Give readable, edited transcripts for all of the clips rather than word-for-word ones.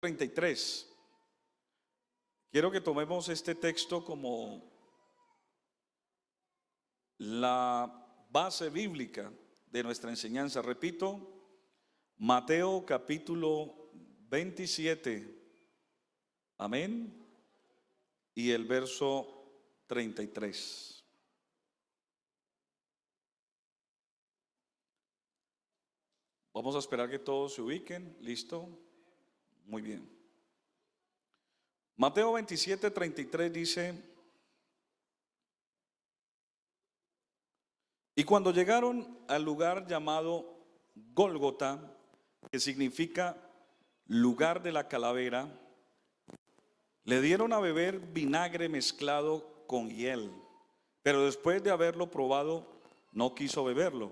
33. Quiero que tomemos este texto como la base bíblica de nuestra enseñanza. Repito, Mateo capítulo 27, amén, y el verso 33. Vamos a esperar que todos se ubiquen. ¿Listo? Muy bien. Mateo 27, 33 dice: y cuando llegaron al lugar llamado Gólgota, que significa lugar de la calavera, le dieron a beber vinagre mezclado con hiel, pero después de haberlo probado, no quiso beberlo.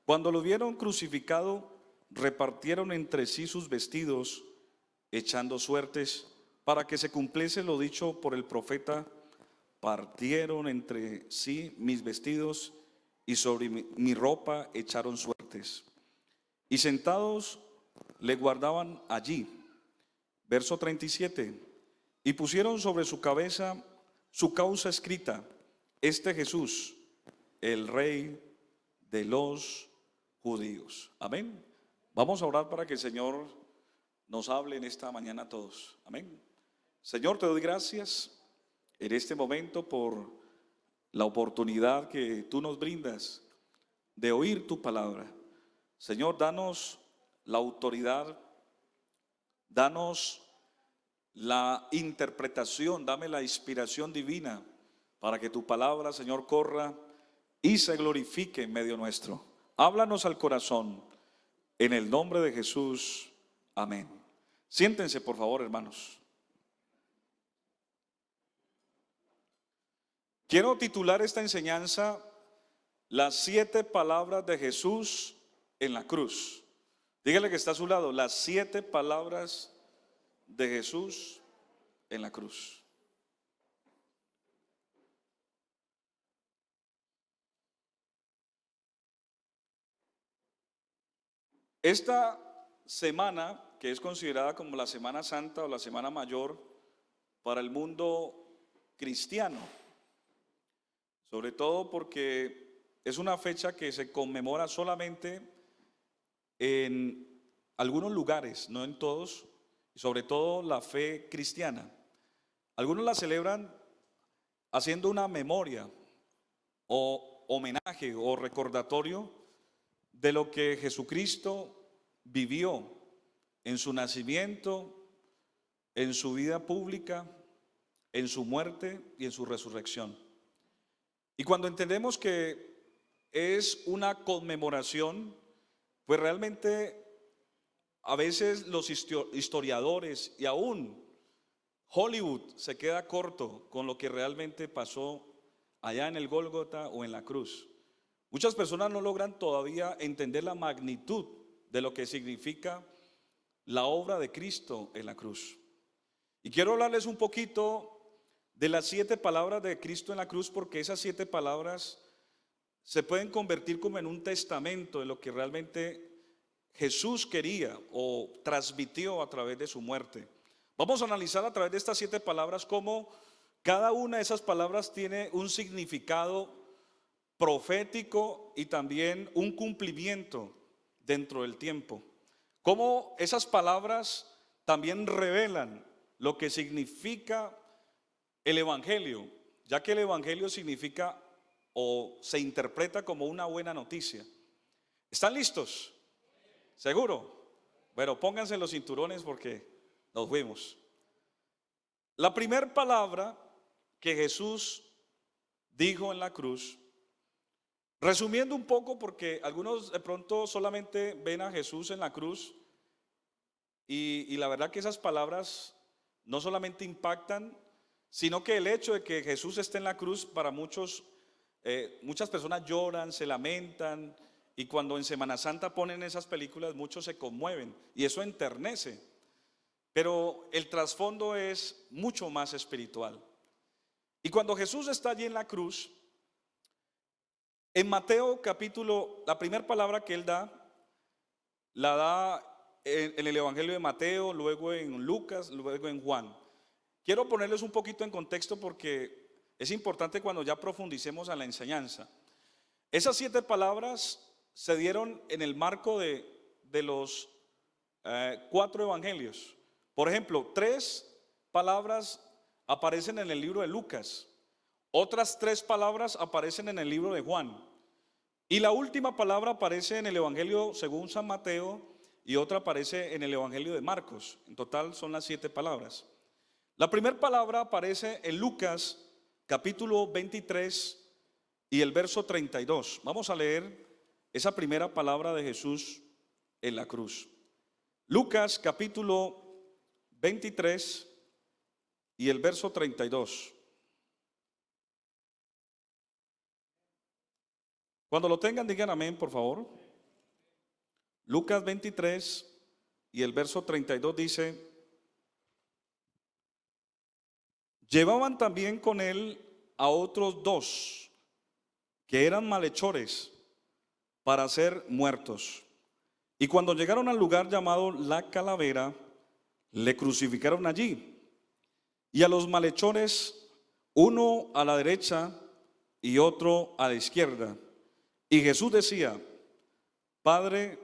Cuando lo vieron crucificado, repartieron entre sí sus vestidos, echando suertes, para que se cumpliese lo dicho por el profeta: partieron entre sí mis vestidos, y sobre mi ropa echaron suertes. Y sentados le guardaban allí. Verso 37. Y pusieron sobre su cabeza su causa escrita: este Jesús, el Rey de los judíos. Amén. Vamos a orar para que el Señor nos hable en esta mañana a todos. Amén. Señor, te doy gracias en este momento por la oportunidad que tú nos brindas de oír tu palabra. Señor, danos la autoridad, danos la interpretación, dame la inspiración divina para que tu palabra, Señor, corra y se glorifique en medio nuestro. Háblanos al corazón, en el nombre de Jesús. Amén. Siéntense, por favor, hermanos. Quiero titular esta enseñanza: las 7 palabras de Jesús en la cruz. Dígale que está a su lado: las 7 palabras de Jesús en la cruz. Esta semana, que es considerada como la Semana Santa o la Semana Mayor para el mundo cristiano, sobre todo porque es una fecha que se conmemora solamente en algunos lugares, no en todos, y sobre todo la fe cristiana. Algunos la celebran haciendo una memoria o homenaje o recordatorio de lo que Jesucristo vivió en su nacimiento, en su vida pública, en su muerte y en su resurrección. Y cuando entendemos que es una conmemoración, pues realmente a veces los historiadores y aún Hollywood se queda corto con lo que realmente pasó allá en el Gólgota o en la cruz. Muchas personas no logran todavía entender la magnitud de lo que significa la obra de Cristo en la cruz. Y quiero hablarles un poquito de las 7 palabras de Cristo en la cruz, porque esas 7 palabras se pueden convertir como en un testamento de lo que realmente Jesús quería o transmitió a través de su muerte. Vamos a analizar a través de estas 7 palabras cómo cada una de esas palabras tiene un significado profético y también un cumplimiento dentro del tiempo. Cómo esas palabras también revelan lo que significa el Evangelio, ya que el Evangelio significa o se interpreta como una buena noticia. ¿Están listos? ¿Seguro? Bueno, pónganse los cinturones porque nos fuimos. La primera palabra que Jesús dijo en la cruz, resumiendo un poco, porque algunos de pronto solamente ven a Jesús en la cruz y la verdad que esas palabras no solamente impactan, sino que el hecho de que Jesús esté en la cruz para muchos, muchas personas lloran, se lamentan, y cuando en Semana Santa ponen esas películas muchos se conmueven y eso enternece, pero el trasfondo es mucho más espiritual. Y cuando Jesús está allí en la cruz, en Mateo capítulo, la primera palabra que él da, la da en el Evangelio de Mateo, luego en Lucas, luego en Juan. Quiero ponerles un poquito en contexto porque es importante cuando ya profundicemos en la enseñanza. Esas 7 palabras se dieron en el marco de los 4 evangelios. Por ejemplo, 3 palabras aparecen en el libro de Lucas, otras 3 palabras aparecen en el libro de Juan, y la última palabra aparece en el Evangelio según San Mateo y otra aparece en el Evangelio de Marcos. En total son las 7 palabras. La primera palabra aparece en Lucas capítulo 23 y el verso 32. Vamos a leer esa primera palabra de Jesús en la cruz. Lucas capítulo 23 y el verso 32. Cuando lo tengan, digan amén, por favor. Lucas 23 y el verso 32 dice: llevaban también con él a otros 2 que eran malhechores para ser muertos. Y cuando llegaron al lugar llamado La Calavera, le crucificaron allí. Y a los malhechores, uno a la derecha y otro a la izquierda. Y Jesús decía: Padre,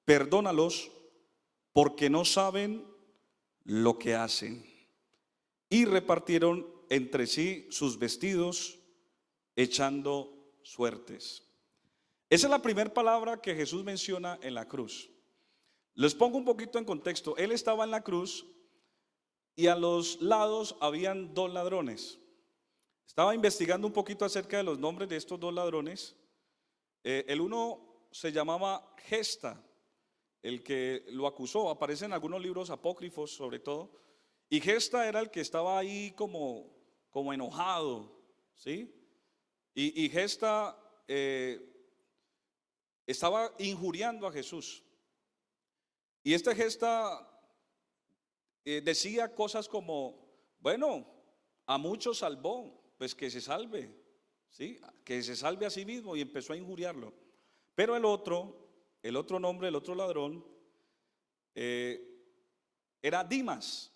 perdónalos, porque no saben lo que hacen. Y repartieron entre sí sus vestidos, echando suertes. Esa es la primera palabra que Jesús menciona en la cruz. Les pongo un poquito en contexto. Él estaba en la cruz y a los lados habían 2 ladrones. Estaba investigando un poquito acerca de los nombres de estos 2 ladrones. El uno se llamaba Gesta, el que lo acusó. Aparece en algunos libros apócrifos sobre todo. Y Gesta era el que estaba ahí como enojado, ¿sí? Y Gesta estaba injuriando a Jesús. Y este Gesta decía cosas como: bueno, a muchos salvó, pues que se salve, ¿sí? Que se salve a sí mismo, y empezó a injuriarlo. Pero el otro nombre, el otro ladrón, era Dimas.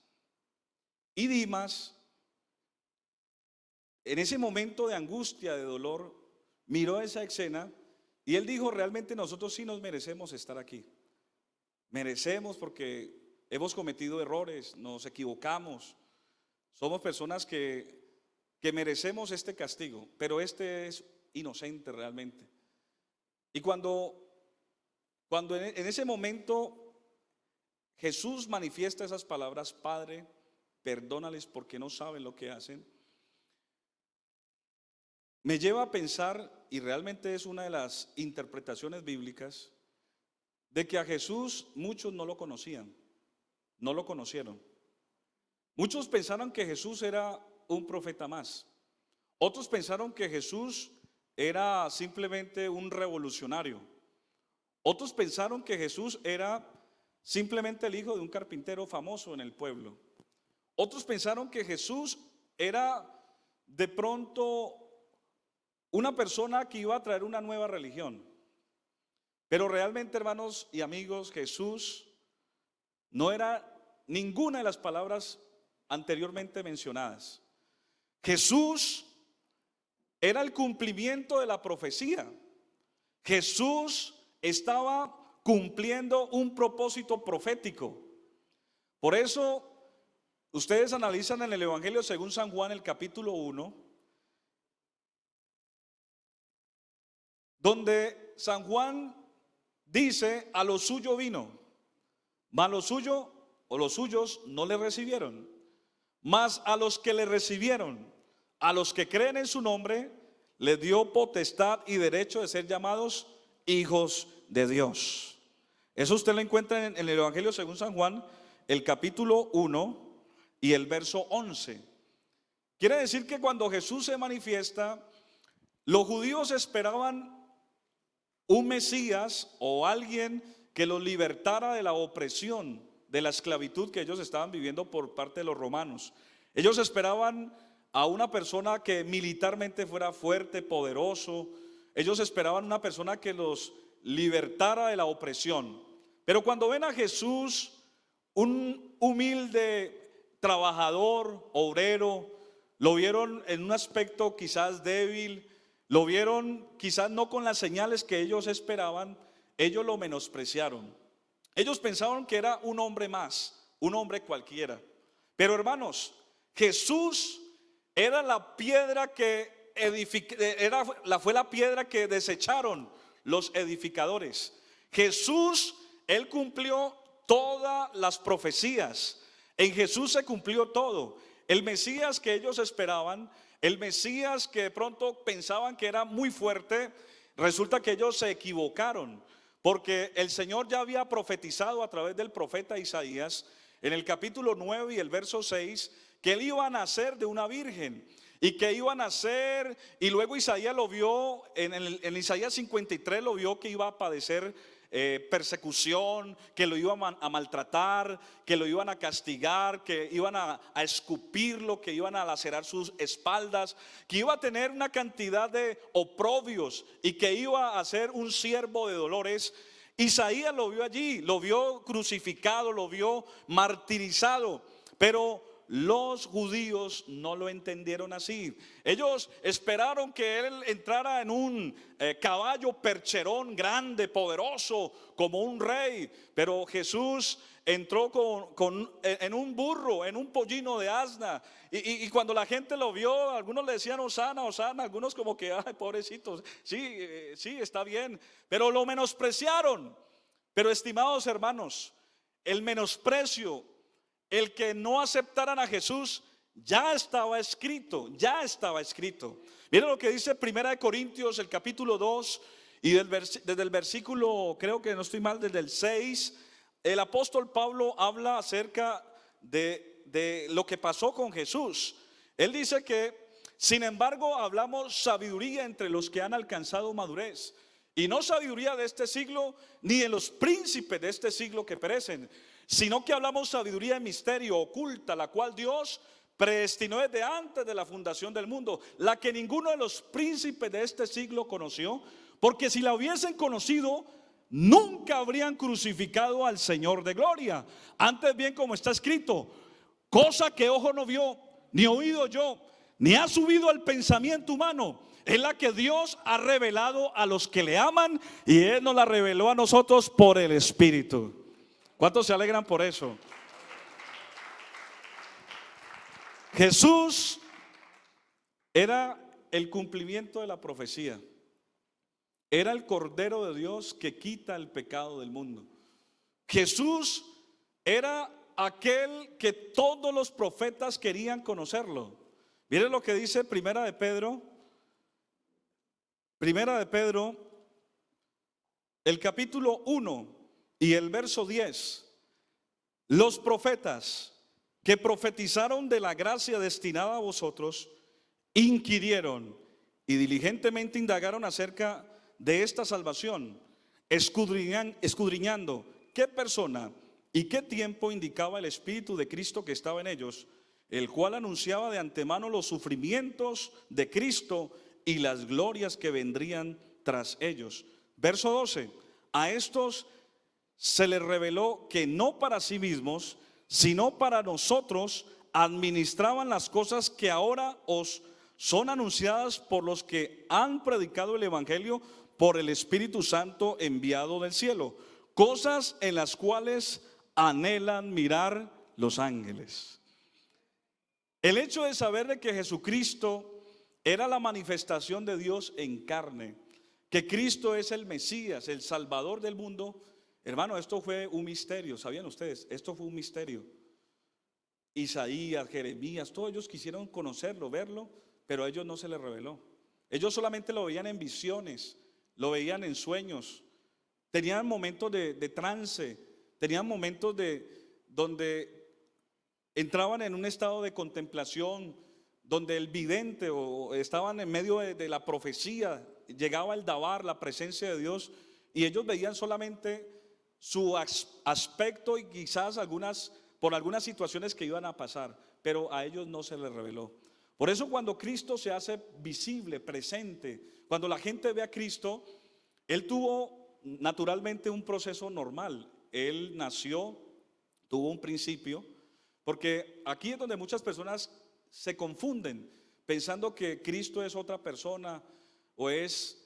Y Dimas, en ese momento de angustia, de dolor, miró esa escena y él dijo: realmente nosotros sí nos merecemos estar aquí. Merecemos, porque hemos cometido errores, nos equivocamos, somos personas que merecemos este castigo, pero este es inocente realmente. Y cuando en ese momento Jesús manifiesta esas palabras: Padre, perdónales porque no saben lo que hacen, me lleva a pensar, y realmente es una de las interpretaciones bíblicas, de que a Jesús muchos no lo conocían, no lo conocieron. Muchos pensaron que Jesús era un profeta más. Otros pensaron que Jesús era simplemente un revolucionario. Otros pensaron que Jesús era simplemente el hijo de un carpintero famoso en el pueblo. Otros pensaron que Jesús era de pronto una persona que iba a traer una nueva religión. Pero realmente, hermanos y amigos, Jesús no era ninguna de las palabras anteriormente mencionadas. Jesús era el cumplimiento de la profecía. Jesús estaba cumpliendo un propósito profético. Por eso ustedes analizan en el Evangelio según San Juan, el capítulo 1, donde San Juan dice: a lo suyo vino, mas lo suyo o los suyos no le recibieron. Mas a los que le recibieron, a los que creen en su nombre, les dio potestad y derecho de ser llamados hijos de Dios. Eso usted lo encuentra en el Evangelio según San Juan, el capítulo 1 y el verso 11. Quiere decir que cuando Jesús se manifiesta, los judíos esperaban un Mesías o alguien que los libertara de la opresión, de la esclavitud que ellos estaban viviendo por parte de los romanos. Ellos esperaban a una persona que militarmente fuera fuerte, poderoso. Ellos esperaban una persona que los libertara de la opresión. Pero cuando ven a Jesús, un humilde trabajador, obrero, lo vieron en un aspecto quizás débil, lo vieron quizás no con las señales que ellos esperaban, ellos lo menospreciaron. Ellos pensaban que era un hombre más, un hombre cualquiera. Pero hermanos, Jesús era la piedra que fue la piedra que desecharon los edificadores. Jesús, Él cumplió todas las profecías. En Jesús se cumplió todo. El Mesías que ellos esperaban, el Mesías que de pronto pensaban que era muy fuerte, resulta que ellos se equivocaron, porque el Señor ya había profetizado a través del profeta Isaías en el capítulo 9 y el verso 6 que Él iba a nacer de una virgen y que iba a nacer, y luego Isaías lo vio, en Isaías 53 lo vio que iba a padecer persecución, que lo iban a maltratar, que lo iban a castigar, que iban a escupirlo, que iban a lacerar sus espaldas, que iba a tener una cantidad de oprobios y que iba a ser un siervo de dolores. Isaías lo vio allí, lo vio crucificado, lo vio martirizado, pero los judíos no lo entendieron así. Ellos esperaron que Él entrara en un caballo percherón grande, poderoso, como un rey. Pero Jesús entró en un burro, en un pollino de asna. Y cuando la gente lo vio, algunos le decían Hosana, Hosana, algunos como que, ay, pobrecitos, sí, está bien. Pero lo menospreciaron. Pero estimados hermanos, el menosprecio, el que no aceptaran a Jesús, ya estaba escrito, ya estaba escrito. Miren lo que dice Primera de Corintios, el capítulo 2, y desde el versículo, creo que no estoy mal, desde el 6, el apóstol Pablo habla acerca de lo que pasó con Jesús. Él dice que, sin embargo, hablamos sabiduría entre los que han alcanzado madurez, y no sabiduría de este siglo, ni de los príncipes de este siglo que perecen, sino que hablamos sabiduría de misterio oculta, la cual Dios predestinó desde antes de la fundación del mundo, la que ninguno de los príncipes de este siglo conoció, porque si la hubiesen conocido, nunca habrían crucificado al Señor de gloria. Antes bien, como está escrito, cosa que ojo no vio, ni oído yo, ni ha subido al pensamiento humano, es la que Dios ha revelado a los que le aman, y Él nos la reveló a nosotros por el Espíritu. ¿Cuántos se alegran por eso? Jesús era el cumplimiento de la profecía. Era el Cordero de Dios que quita el pecado del mundo. Jesús era aquel que todos los profetas querían conocerlo. Miren lo que dice Primera de Pedro, el capítulo 1 y el verso 10. Los profetas que profetizaron de la gracia destinada a vosotros inquirieron y diligentemente indagaron acerca de esta salvación, escudriñando qué persona y qué tiempo indicaba el Espíritu de Cristo que estaba en ellos, el cual anunciaba de antemano los sufrimientos de Cristo y las glorias que vendrían tras ellos. Verso 12. A estos se les reveló que no para sí mismos, sino para nosotros administraban las cosas que ahora os son anunciadas por los que han predicado el Evangelio por el Espíritu Santo enviado del cielo, cosas en las cuales anhelan mirar los ángeles. El hecho de saber de que Jesucristo era la manifestación de Dios en carne, que Cristo es el Mesías, el Salvador del mundo. Hermano, esto fue un misterio, ¿sabían ustedes? Esto fue un misterio. Isaías, Jeremías, todos ellos quisieron conocerlo, verlo, pero a ellos no se les reveló. Ellos solamente lo veían en visiones, lo veían en sueños, tenían momentos de trance, tenían momentos donde entraban en un estado de contemplación, donde el vidente o estaban en medio de la profecía, llegaba el dabar, la presencia de Dios, y ellos veían solamente su aspecto y quizás por algunas situaciones que iban a pasar, pero a ellos no se les reveló. Por eso cuando Cristo se hace visible, presente, cuando la gente ve a Cristo, Él tuvo naturalmente un proceso normal. Él nació, tuvo un principio, porque aquí es donde muchas personas se confunden pensando que Cristo es otra persona o es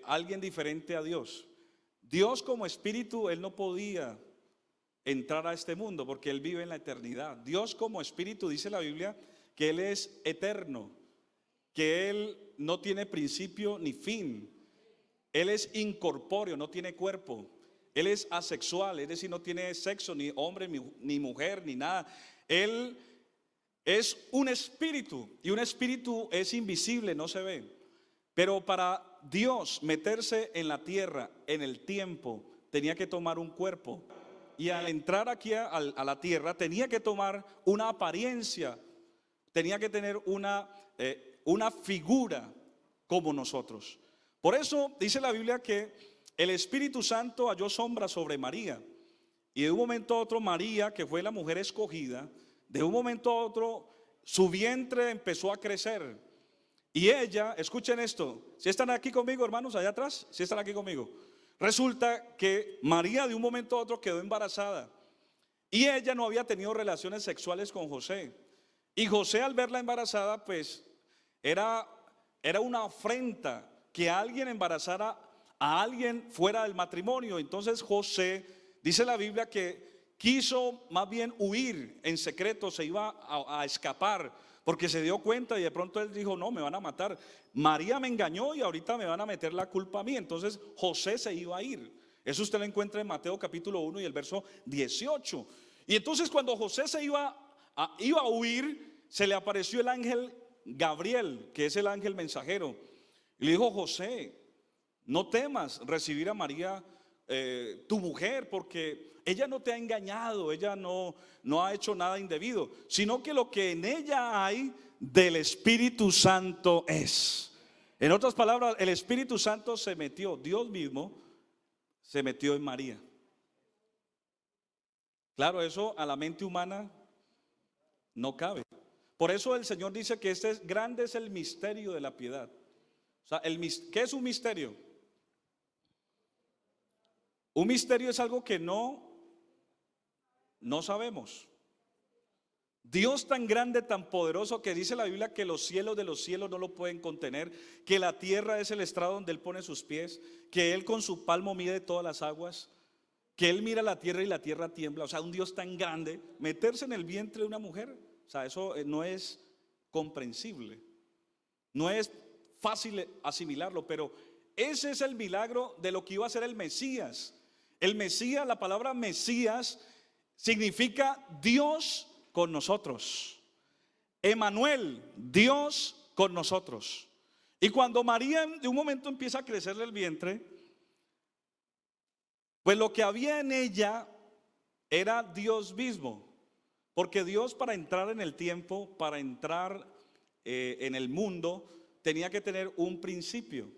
alguien diferente a Dios. Dios como espíritu, Él no podía entrar a este mundo porque Él vive en la eternidad. Dios como espíritu, dice la Biblia, que Él es eterno, que Él no tiene principio ni fin. Él es incorpóreo, no tiene cuerpo. Él es asexual, es decir, no tiene sexo, ni hombre, ni mujer, ni nada. Él es un espíritu, y un espíritu es invisible, no se ve. Pero para Dios meterse en la tierra, en el tiempo, tenía que tomar un cuerpo. Y al entrar aquí a la tierra, tenía que tomar una apariencia, tenía que tener una figura como nosotros. Por eso dice la Biblia que el Espíritu Santo halló sombra sobre María. Y de un momento a otro María, que fue la mujer escogida, de un momento a otro su vientre empezó a crecer. Y ella, escuchen esto, si están aquí conmigo, hermanos, allá atrás, si están aquí conmigo. Resulta que María de un momento a otro quedó embarazada. Y ella no había tenido relaciones sexuales con José. Y José, al verla embarazada, pues era una afrenta que alguien embarazara a alguien fuera del matrimonio. Entonces José, dice la Biblia, que quiso más bien huir en secreto, se iba a escapar, porque se dio cuenta y de pronto él dijo: no, me van a matar, María me engañó y ahorita me van a meter la culpa a mí. Entonces José se iba a ir. Eso usted lo encuentra en Mateo capítulo 1 y el verso 18. Y entonces cuando José se iba a huir, se le apareció el ángel Gabriel, que es el ángel mensajero, y le dijo: José, no temas recibir a María, tu mujer, porque ella no te ha engañado, ella no ha hecho nada indebido, sino que lo que en ella hay del Espíritu Santo es. En otras palabras, el Espíritu Santo se metió, Dios mismo se metió en María. Claro, eso a la mente humana no cabe. Por eso el Señor dice que grande es el misterio de la piedad. O sea, ¿qué es un misterio? Un misterio es algo que no sabemos. Dios tan grande, tan poderoso, que dice la Biblia que los cielos de los cielos no lo pueden contener, que la tierra es el estrado donde Él pone sus pies, que Él con su palmo mide todas las aguas, que Él mira la tierra y la tierra tiembla. O sea, un Dios tan grande, meterse en el vientre de una mujer, o sea, eso no es comprensible, no es fácil asimilarlo, pero ese es el milagro de lo que iba a ser el Mesías. El Mesías, la palabra Mesías significa Dios con nosotros. Emmanuel, Dios con nosotros. Y cuando María de un momento empieza a crecerle el vientre, pues lo que había en ella era Dios mismo. Porque Dios, para entrar en el tiempo, para entrar en el mundo, tenía que tener un principio.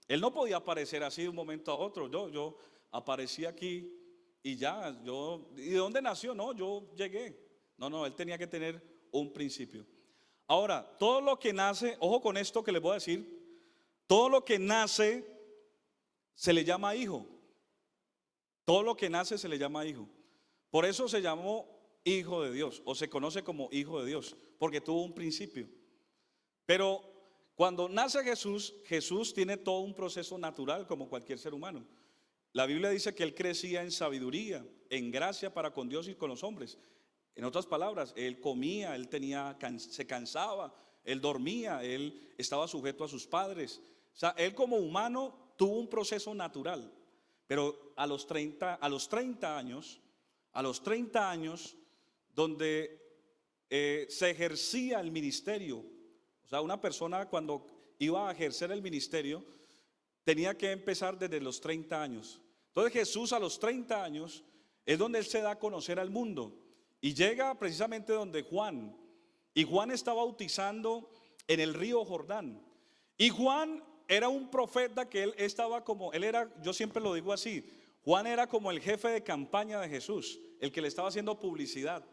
Él no podía aparecer así de un momento a otro. Yo aparecí aquí y ya, ¿y de dónde nació? No, yo llegué. No, Él tenía que tener un principio. Ahora, todo lo que nace, ojo con esto que les voy a decir, todo lo que nace se le llama hijo. Todo lo que nace se le llama hijo. Por eso se llamó hijo de Dios, o se conoce como hijo de Dios, porque tuvo un principio. Pero cuando nace Jesús, Jesús tiene todo un proceso natural como cualquier ser humano. La Biblia dice que Él crecía en sabiduría, en gracia para con Dios y con los hombres. En otras palabras, Él comía, se cansaba, Él dormía, Él estaba sujeto a sus padres. O sea, Él como humano tuvo un proceso natural. Pero a los 30 años, donde se ejercía el ministerio, o sea, una persona cuando iba a ejercer el ministerio tenía que empezar desde los 30 años. Entonces Jesús a los 30 años es donde Él se da a conocer al mundo y llega precisamente donde Juan. Y Juan está bautizando en el río Jordán. Y Juan era un profeta que yo siempre lo digo así, Juan era como el jefe de campaña de Jesús, el que le estaba haciendo publicidad.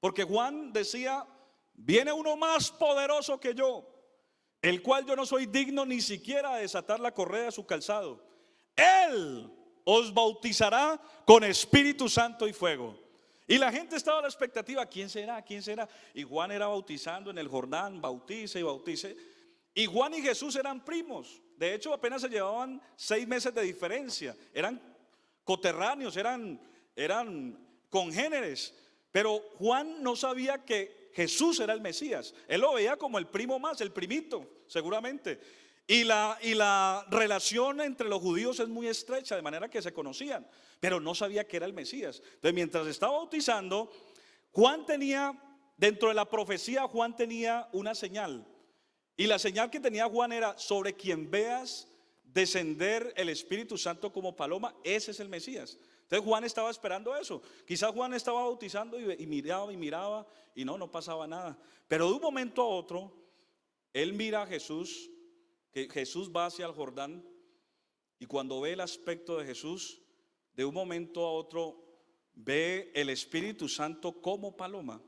Porque Juan decía: viene uno más poderoso que yo, el cual yo no soy digno ni siquiera de desatar la correa de su calzado. Él os bautizará con Espíritu Santo y fuego. Y la gente estaba a la expectativa, ¿quién será? ¿Quién será? Y Juan era bautizando en el Jordán, bautice y bautice. Y Juan y Jesús eran primos. De hecho, apenas se llevaban 6 meses de diferencia. Eran coterráneos, eran congéneres. Pero Juan no sabía que Jesús era el Mesías. Él lo veía como el primo más, el primito, seguramente. Y la relación entre los judíos es muy estrecha, de manera que se conocían, pero no sabía que era el Mesías. Entonces, mientras estaba bautizando, Juan tenía, dentro de la profecía, Juan tenía una señal. Y la señal que tenía Juan era: sobre quien veas descender el Espíritu Santo como paloma, ese es el Mesías. Entonces Juan estaba esperando eso. Quizás Juan estaba bautizando y miraba y no pasaba nada. Pero de un momento a otro, él mira a Jesús, que Jesús va hacia el Jordán, y cuando ve el aspecto de Jesús, de un momento a otro ve el Espíritu Santo como paloma.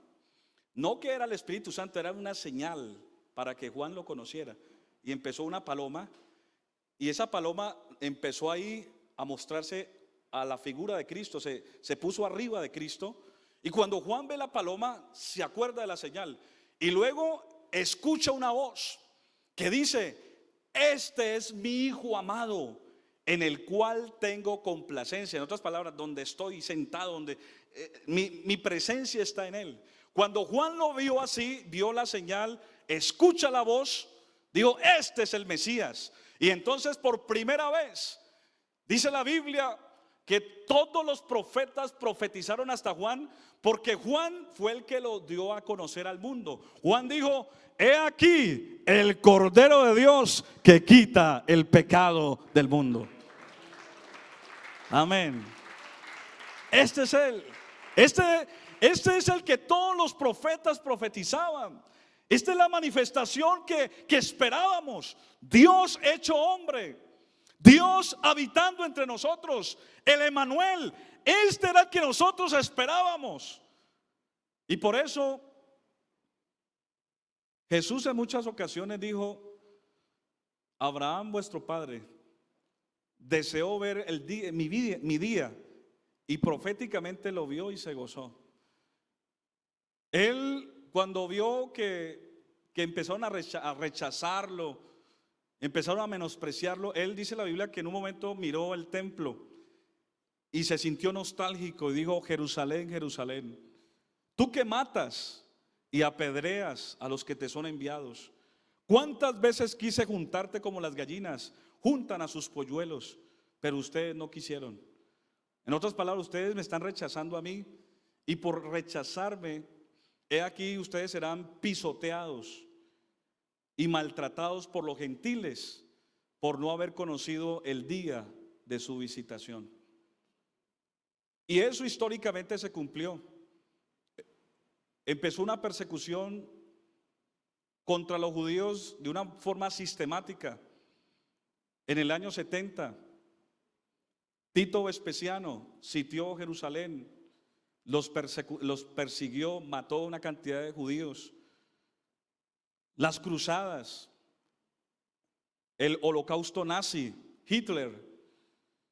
No que era el Espíritu Santo, era una señal para que Juan lo conociera. Y empezó una paloma, y esa paloma empezó ahí a mostrarse a la figura de Cristo, se puso arriba de Cristo. Y cuando Juan ve la paloma, se acuerda de la señal, y luego escucha una voz que dice: este es mi Hijo amado, en el cual tengo complacencia. En otras palabras, donde estoy sentado, donde mi presencia está en él. Cuando Juan lo vio así, vio la señal, escucha la voz, dijo: este es el Mesías. Y entonces, por primera vez, dice la Biblia que todos los profetas profetizaron hasta Juan, porque Juan fue el que lo dio a conocer al mundo. Juan dijo: he aquí el Cordero de Dios que quita el pecado del mundo. Amén. Este es él. Este es el que todos los profetas profetizaban. Esta es la manifestación que esperábamos. Dios hecho hombre, Dios habitando entre nosotros, el Emmanuel. Este era el que nosotros esperábamos. Y por eso Jesús en muchas ocasiones dijo: Abraham vuestro padre deseó ver mi día, y proféticamente lo vio y se gozó. Él, cuando vio que empezaron a rechazarlo, empezaron a menospreciarlo, él, dice la Biblia, que en un momento miró el templo y se sintió nostálgico y dijo: Jerusalén, Jerusalén, tú que matas y apedreas a los que te son enviados, ¿cuántas veces quise juntarte como las gallinas juntan a sus polluelos, pero ustedes no quisieron? En otras palabras, ustedes me están rechazando a mí, y por rechazarme, he aquí ustedes serán pisoteados y maltratados por los gentiles, por no haber conocido el día de su visitación. Y eso históricamente se cumplió. Empezó una persecución contra los judíos de una forma sistemática. En el año 70, Tito Vespasiano sitió Jerusalén, los persiguió, mató a una cantidad de judíos. Las cruzadas, el holocausto nazi, Hitler,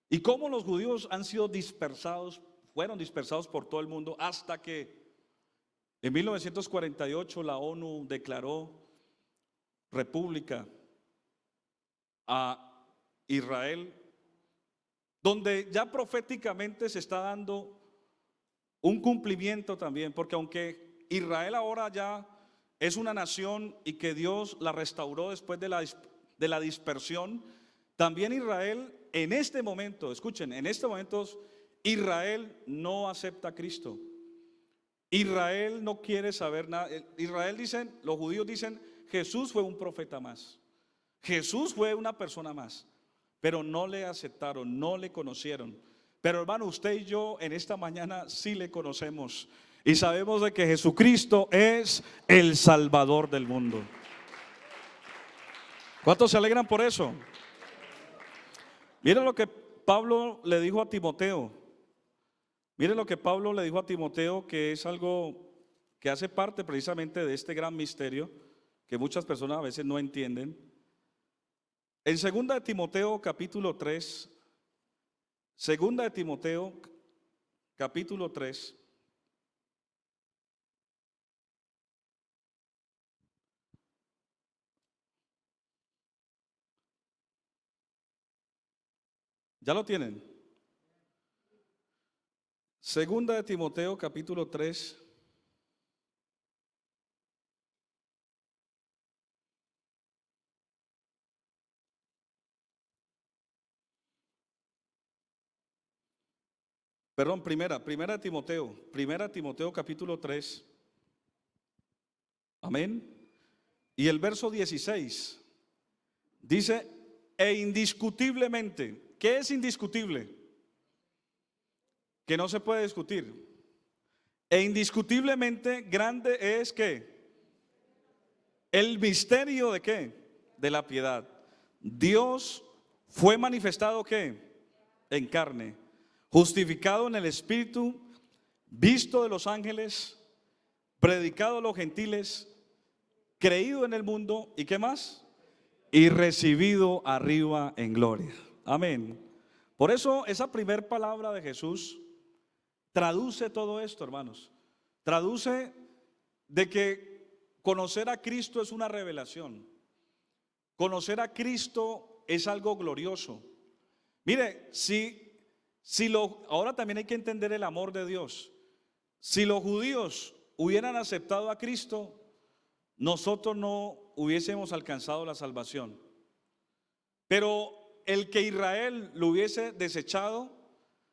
y cómo los judíos han sido dispersados, fueron dispersados por todo el mundo, hasta que en 1948 la ONU declaró república a Israel, donde ya proféticamente se está dando un cumplimiento también, porque aunque Israel ahora ya es una nación y que Dios la restauró después de la dispersión, también Israel en este momento, escuchen, en este momento Israel no acepta a Cristo. Israel no quiere saber nada. Israel, dicen, los judíos dicen: Jesús fue un profeta más, Jesús fue una persona más, pero no le aceptaron, no le conocieron. Pero hermano, usted y yo en esta mañana sí le conocemos y sabemos de que Jesucristo es el Salvador del mundo. ¿Cuántos se alegran por eso? Miren lo que Pablo le dijo a Timoteo. Miren lo que Pablo le dijo a Timoteo, que es algo que hace parte precisamente de este gran misterio que muchas personas a veces no entienden. En 2 de Timoteo capítulo 3, Segunda de Timoteo, capítulo 3. ¿Ya lo tienen? Segunda de Timoteo, capítulo 3. Perdón, primera de Timoteo capítulo 3. Amén. Y el verso 16 dice, e indiscutiblemente, ¿qué es indiscutible? Que no se puede discutir. E indiscutiblemente grande es que el misterio de qué? De la piedad. Dios fue manifestado ¿qué? En carne, justificado en el Espíritu, visto de los ángeles, predicado a los gentiles, creído en el mundo, ¿y qué más? Y recibido arriba en gloria. Amén. Por eso esa primer palabra de Jesús traduce todo esto, hermanos. Traduce de que conocer a Cristo es una revelación. Conocer a Cristo es algo glorioso. Mire, ahora también hay que entender el amor de Dios. Si los judíos hubieran aceptado a Cristo, nosotros no hubiésemos alcanzado la salvación. Pero el que Israel lo hubiese desechado,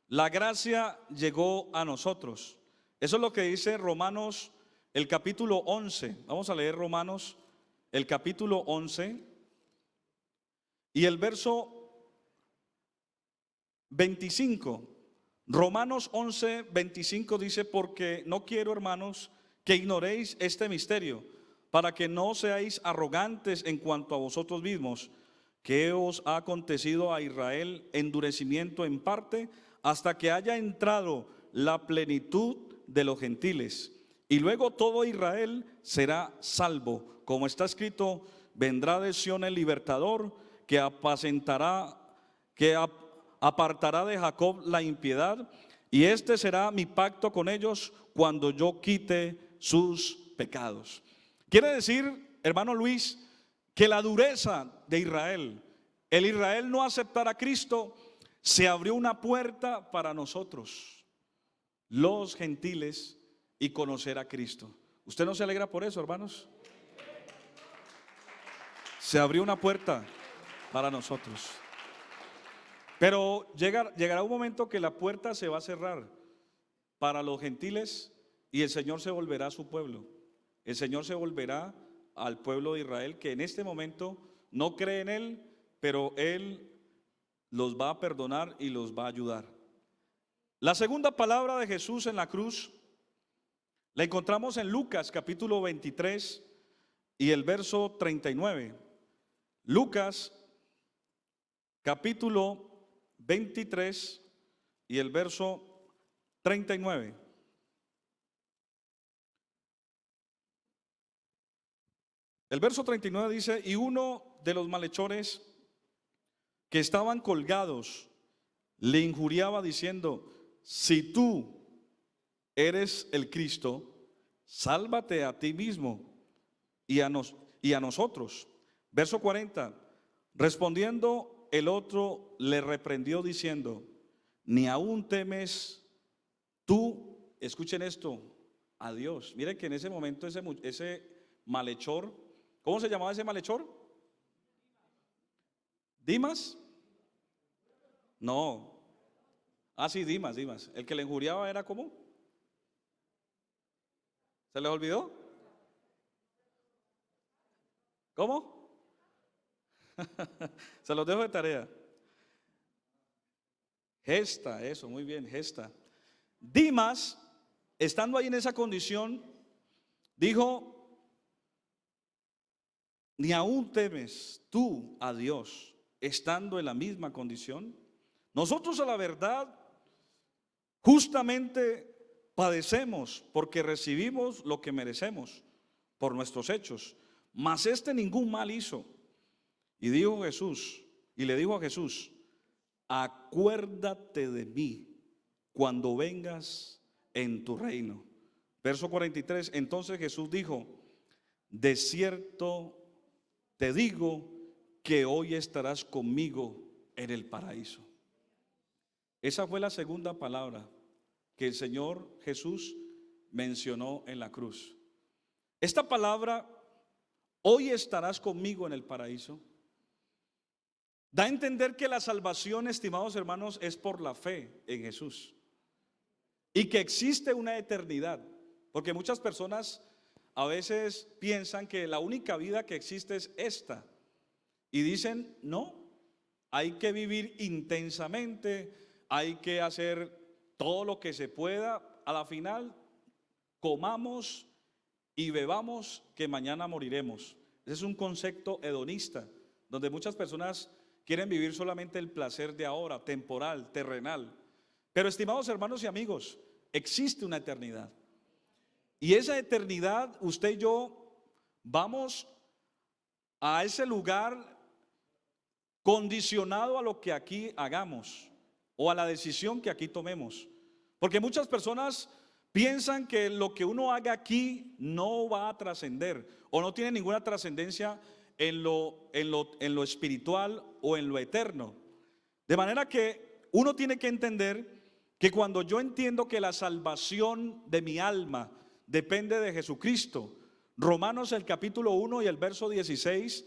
la gracia llegó a nosotros. Eso es lo que dice Romanos, el capítulo 11. Vamos a leer Romanos, el capítulo 11 y el verso 25. Romanos 11, 25 dice, porque no quiero, hermanos, que ignoréis este misterio, para que no seáis arrogantes en cuanto a vosotros mismos, que os ha acontecido a Israel endurecimiento en parte, hasta que haya entrado la plenitud de los gentiles. Y luego todo Israel será salvo. Como está escrito, vendrá de Sión el libertador, que apacentará, apartará de Jacob la impiedad, y este será mi pacto con ellos cuando yo quite sus pecados. Quiere decir, hermano Luis, que la dureza de Israel, el Israel no aceptar a Cristo, se abrió una puerta para nosotros, los gentiles, y conocer a Cristo. ¿Usted no se alegra por eso, hermanos? Se abrió una puerta para nosotros. Pero llegará un momento que la puerta se va a cerrar para los gentiles y el Señor se volverá a su pueblo. El Señor se volverá al pueblo de Israel, que en este momento no cree en Él, pero Él los va a perdonar y los va a ayudar. La segunda palabra de Jesús en la cruz la encontramos en Lucas capítulo 23 y el verso 39. Lucas capítulo 23 y el verso 39. El verso 39 dice, y uno de los malhechores que estaban colgados le injuriaba diciendo, si tú eres el Cristo, sálvate a ti mismo y a nosotros. Verso 40, respondiendo el otro le reprendió diciendo, ni aún temes tú, escuchen esto, a Dios. Miren que en ese momento ese malhechor, ¿cómo se llamaba ese malhechor? ¿Dimas? No. Ah, sí, Dimas. El que le injuriaba era ¿cómo? ¿Se les olvidó? ¿Cómo? Se los dejo de tarea. Gesta, eso, muy bien, gesta. Dimas, estando ahí en esa condición, dijo, ni aún temes tú a Dios, estando en la misma condición. Nosotros a la verdad, justamente padecemos porque recibimos lo que merecemos por nuestros hechos, mas este ningún mal hizo. Y le dijo a Jesús, acuérdate de mí cuando vengas en tu reino. Verso 43, entonces Jesús dijo, de cierto te digo que hoy estarás conmigo en el paraíso. Esa fue la segunda palabra que el Señor Jesús mencionó en la cruz. Esta palabra, hoy estarás conmigo en el paraíso, da a entender que la salvación, estimados hermanos, es por la fe en Jesús y que existe una eternidad, porque muchas personas a veces piensan que la única vida que existe es esta y dicen, no, hay que vivir intensamente, hay que hacer todo lo que se pueda, a la final comamos y bebamos que mañana moriremos. Ese es un concepto hedonista, donde muchas personas quieren vivir solamente el placer de ahora, temporal, terrenal. Pero estimados hermanos y amigos, existe una eternidad. Y esa eternidad, usted y yo vamos a ese lugar condicionado a lo que aquí hagamos o a la decisión que aquí tomemos. Porque muchas personas piensan que lo que uno haga aquí no va a trascender o no tiene ninguna trascendencia en lo espiritual o en lo eterno. De manera que uno tiene que entender que cuando yo entiendo que la salvación de mi alma depende de Jesucristo, Romanos el capítulo 1 y el verso 16,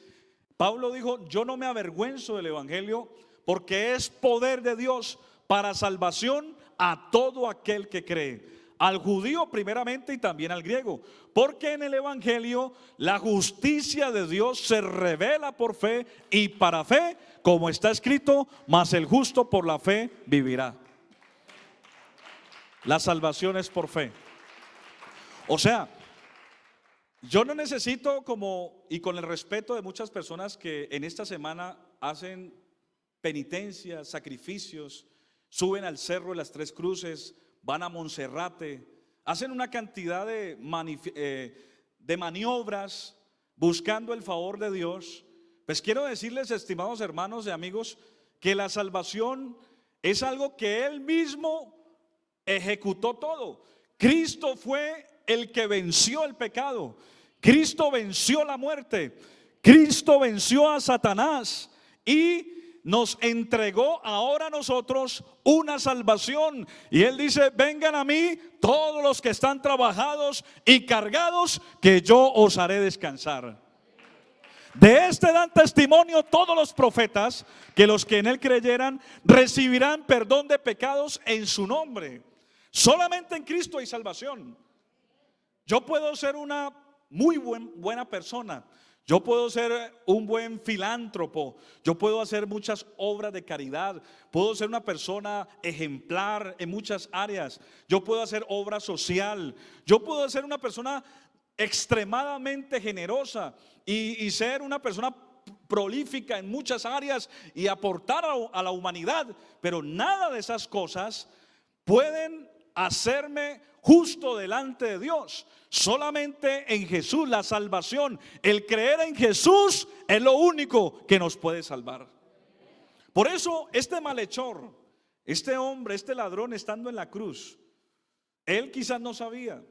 Pablo dijo, yo no me avergüenzo del evangelio porque es poder de Dios para salvación a todo aquel que cree, al judío primeramente y también al griego, porque en el evangelio la justicia de Dios se revela por fe y para fe, como está escrito, mas el justo por la fe vivirá. La salvación es por fe. O sea, yo no necesito, como y con el respeto de muchas personas que en esta semana hacen penitencias, sacrificios, suben al cerro de las Tres Cruces, van a Monserrate, hacen una cantidad de maniobras buscando el favor de Dios. Pues quiero decirles, estimados hermanos y amigos, que la salvación es algo que Él mismo ejecutó todo. Cristo fue el que venció el pecado. Cristo venció la muerte. Cristo venció a Satanás y nos entregó ahora a nosotros una salvación. Y Él dice, vengan a mí todos los que están trabajados y cargados, que yo os haré descansar. De este dan testimonio todos los profetas, que los que en Él creyeran recibirán perdón de pecados en su nombre. Solamente en Cristo hay salvación. Yo puedo ser una muy buena persona, yo puedo ser un buen filántropo, yo puedo hacer muchas obras de caridad, puedo ser una persona ejemplar en muchas áreas, yo puedo hacer obra social, yo puedo ser una persona extremadamente generosa y ser una persona prolífica en muchas áreas y aportar a la humanidad, pero nada de esas cosas pueden hacerme justo delante de Dios. Solamente en Jesús la salvación, el creer en Jesús es lo único que nos puede salvar. Por eso este malhechor, este hombre, este ladrón estando en la cruz, él quizás no sabía,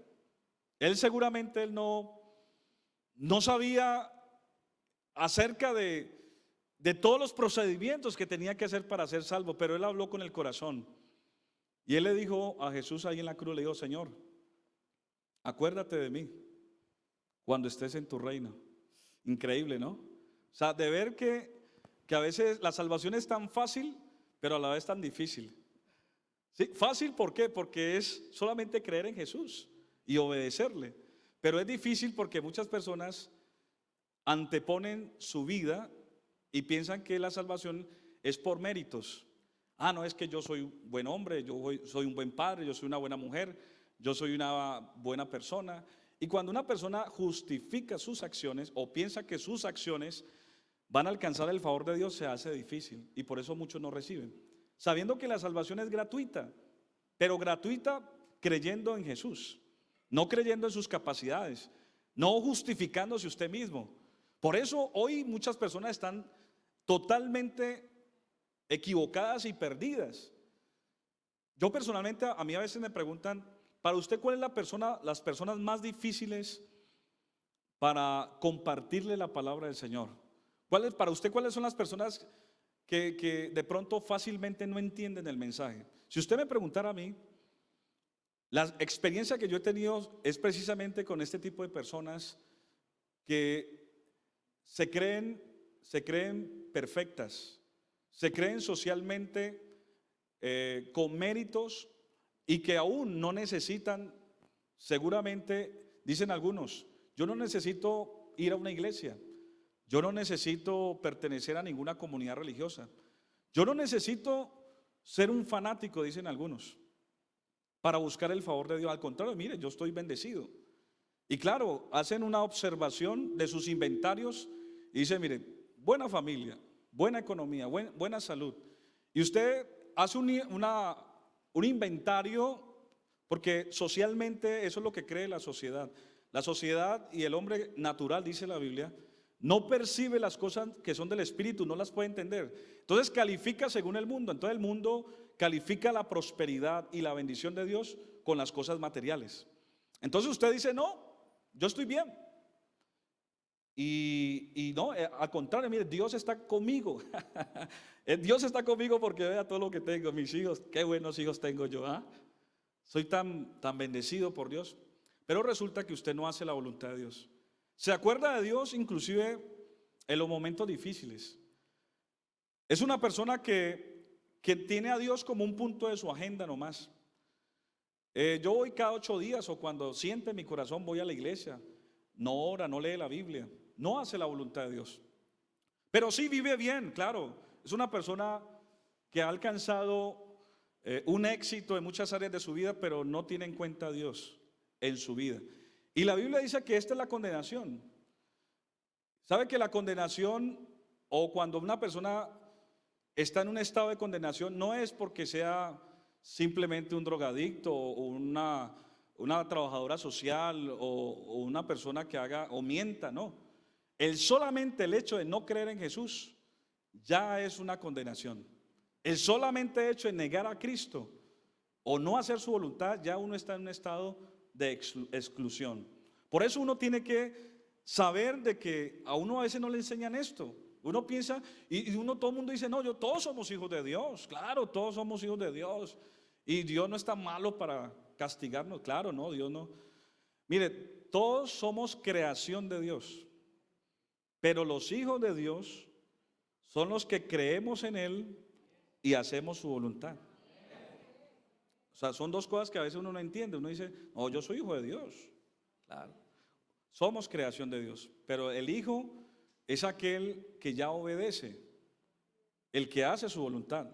él seguramente no sabía acerca de todos los procedimientos que tenía que hacer para ser salvo, pero él habló con el corazón. Y él le dijo a Jesús ahí en la cruz, le dijo, Señor, acuérdate de mí cuando estés en tu reino. Increíble, ¿no? O sea, de ver que a veces la salvación es tan fácil, pero a la vez tan difícil. ¿Sí? Fácil, ¿por qué? Porque es solamente creer en Jesús y obedecerle. Pero es difícil porque muchas personas anteponen su vida y piensan que la salvación es por méritos. Ah, no, es que yo soy un buen hombre, yo soy un buen padre, yo soy una buena mujer, yo soy una buena persona. Y cuando una persona justifica sus acciones o piensa que sus acciones van a alcanzar el favor de Dios, se hace difícil. Y por eso muchos no reciben, sabiendo que la salvación es gratuita, pero gratuita creyendo en Jesús, no creyendo en sus capacidades, no justificándose usted mismo. Por eso hoy muchas personas están totalmente equivocadas y perdidas. Yo personalmente, a mí a veces me preguntan, para usted, ¿cuál es las personas más difíciles para compartirle la palabra del Señor? Para usted, ¿cuáles son las personas que de pronto fácilmente no entienden el mensaje? Si usted me preguntara a mí, la experiencia que yo he tenido es precisamente con este tipo de personas que se creen perfectas, se creen socialmente con méritos y que aún no necesitan, seguramente, dicen algunos, yo no necesito ir a una iglesia, yo no necesito pertenecer a ninguna comunidad religiosa, yo no necesito ser un fanático, dicen algunos, para buscar el favor de Dios. Al contrario, mire, yo estoy bendecido. Y claro, hacen una observación de sus inventarios y dicen, mire, buena familia, buena economía, buena salud. Y usted hace un inventario, porque socialmente eso es lo que cree la sociedad. La sociedad y el hombre natural, dice la Biblia, no percibe las cosas que son del Espíritu, no las puede entender. Entonces califica según el mundo. Entonces el mundo califica la prosperidad y la bendición de Dios con las cosas materiales. Entonces usted dice, no, yo estoy bien. Y no, al contrario, mire, Dios está conmigo. Dios está conmigo porque vea todo lo que tengo, mis hijos, qué buenos hijos tengo yo, ¿ah? Soy tan bendecido por Dios. Pero resulta que usted no hace la voluntad de Dios. Se acuerda de Dios inclusive en los momentos difíciles. Es una persona que tiene a Dios como un punto de su agenda nomás. Yo voy cada 8 días o cuando siente mi corazón voy a la iglesia. No ora, no lee la Biblia, no hace la voluntad de Dios. Pero sí vive bien, claro. Es una persona que ha alcanzado un éxito en muchas áreas de su vida, pero no tiene en cuenta a Dios en su vida. Y la Biblia dice que esta es la condenación. ¿Sabe que la condenación, o cuando una persona está en un estado de condenación, no es porque sea simplemente un drogadicto o una trabajadora social o una persona que haga o mienta, no. Solamente el hecho de no creer en Jesús ya es una condenación. El solamente hecho de negar a Cristo o no hacer su voluntad, ya uno está en un estado de exclusión. Por eso uno tiene que saber de que a uno a veces no le enseñan esto. Uno piensa y todo el mundo dice, no, todos somos hijos de Dios. Claro, todos somos hijos de Dios. Y Dios no está malo para castigarnos. Claro, no, Dios no. Mire, todos somos creación de Dios. Pero los hijos de Dios son los que creemos en Él y hacemos su voluntad. O sea, son dos cosas que a veces uno no entiende. Uno dice, no, yo soy hijo de Dios. Claro, somos creación de Dios. Pero el hijo es aquel que ya obedece, el que hace su voluntad.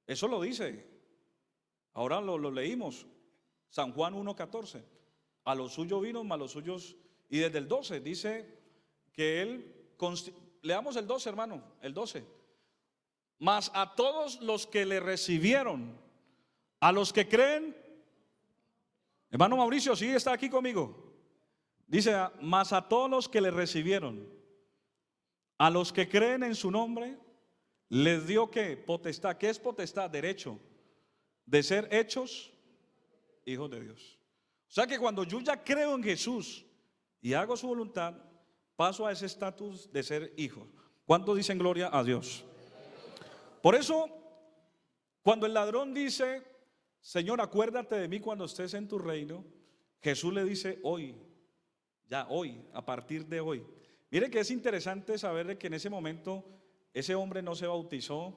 Eso lo dice. Ahora lo leímos. San Juan 1:14. A los suyos vino, mas los suyos. Y desde el 12 dice que él. Leamos el 12, hermano. El 12. Mas a todos los que le recibieron, a los que creen. Hermano Mauricio, sí está aquí conmigo. Dice, mas a todos los que le recibieron, a los que creen en su nombre, les dio ¿qué? Potestad. ¿Qué es potestad? Derecho de ser hechos hijos de Dios. O sea que cuando yo ya creo en Jesús y hago su voluntad, paso a ese estatus de ser hijo. ¿Cuántos dicen gloria a Dios? Por eso, cuando el ladrón dice, Señor, acuérdate de mí cuando estés en tu reino, Jesús le dice hoy, ya hoy, a partir de hoy. Mire que es interesante saber de que en ese momento ese hombre no se bautizó,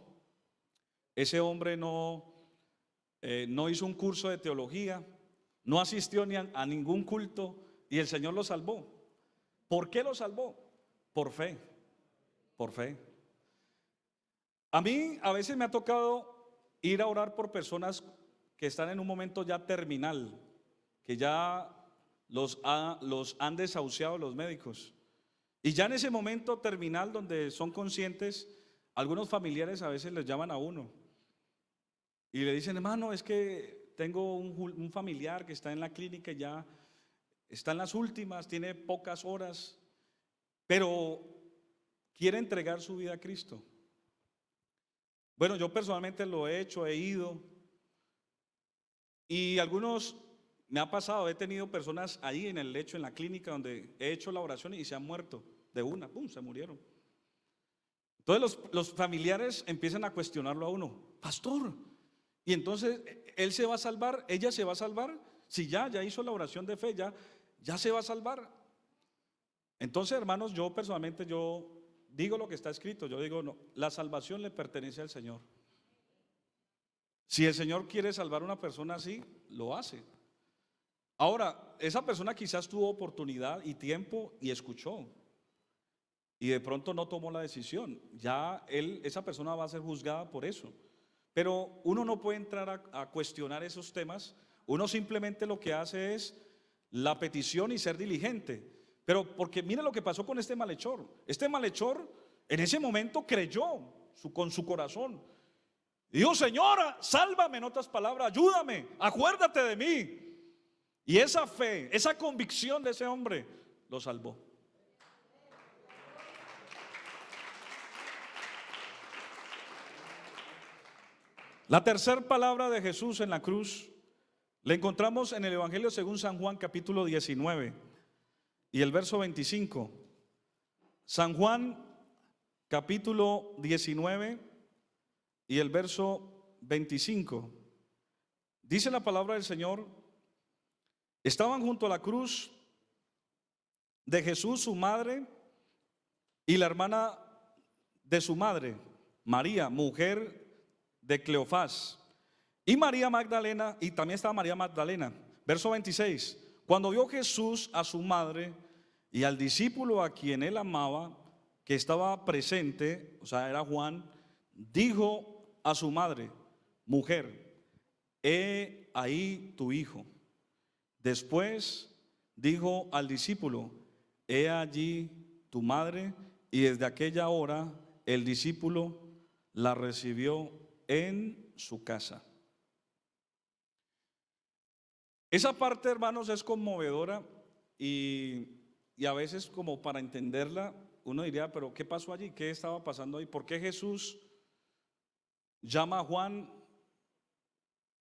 ese hombre no hizo un curso de teología, no asistió ni a ningún culto y el Señor lo salvó. ¿Por qué lo salvó? Por fe, por fe. A mí a veces me ha tocado ir a orar por personas que están en un momento ya terminal, que ya los han desahuciado los médicos. Y ya en ese momento terminal donde son conscientes, algunos familiares a veces les llaman a uno y le dicen, hermano, es que tengo un familiar que está en la clínica, ya está en las últimas, tiene pocas horas, pero quiere entregar su vida a Cristo. Bueno, yo personalmente lo he hecho, he ido. Y algunos me ha pasado, he tenido personas ahí en el lecho, en la clínica, donde he hecho la oración y se han muerto de una, pum, se murieron. Entonces los familiares empiezan a cuestionarlo a uno, pastor, y entonces él se va a salvar, ella se va a salvar, si ya hizo la oración de fe, ya se va a salvar. Entonces, hermanos, yo personalmente, yo digo lo que está escrito, yo digo, no, la salvación le pertenece al Señor. Si el Señor quiere salvar a una persona así, lo hace. Ahora, esa persona quizás tuvo oportunidad y tiempo y escuchó, y de pronto no tomó la decisión. Ya esa persona va a ser juzgada por eso. Pero uno no puede entrar a cuestionar esos temas. Uno simplemente lo que hace es la petición y ser diligente. Pero porque mire lo que pasó con este malhechor. Este malhechor en ese momento creyó con su corazón. Y dijo, Señora, sálvame, en otras palabras, ayúdame, acuérdate de mí. Y esa fe, esa convicción de ese hombre lo salvó. La tercera palabra de Jesús en la cruz la encontramos en el Evangelio según San Juan, capítulo 19 y el verso 25. San Juan, capítulo 19 y el verso 25. Dice la palabra del Señor: estaban junto a la cruz de Jesús su madre y la hermana de su madre, María, mujer de Cleofás, y María Magdalena, y también estaba María Magdalena. Verso 26. Cuando vio Jesús a su madre y al discípulo a quien él amaba, que estaba presente, o sea, era Juan, dijo a su madre: mujer, he ahí tu hijo. Después dijo al discípulo: he allí tu madre. Y desde aquella hora el discípulo la recibió en su casa. Esa parte, hermanos, es conmovedora y a veces, como para entenderla, uno diría, pero ¿qué pasó allí? ¿Qué estaba pasando ahí? ¿Por qué Jesús llama a Juan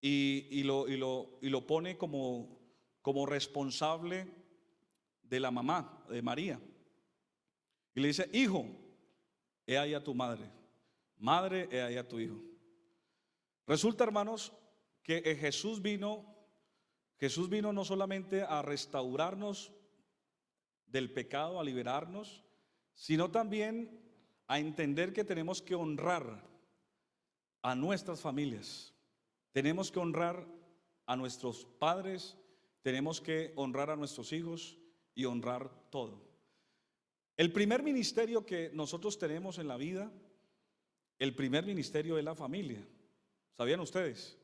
y lo pone como responsable de la mamá de María? Y le dice: hijo, he ahí a tu madre. Madre, he ahí a tu hijo. Resulta, hermanos, que Jesús vino no solamente a restaurarnos del pecado, a liberarnos, sino también a entender que tenemos que honrar a nuestras familias. Tenemos que honrar a nuestros padres, tenemos que honrar a nuestros hijos y honrar todo. El primer ministerio que nosotros tenemos en la vida, el primer ministerio es la familia. ¿Sabían ustedes?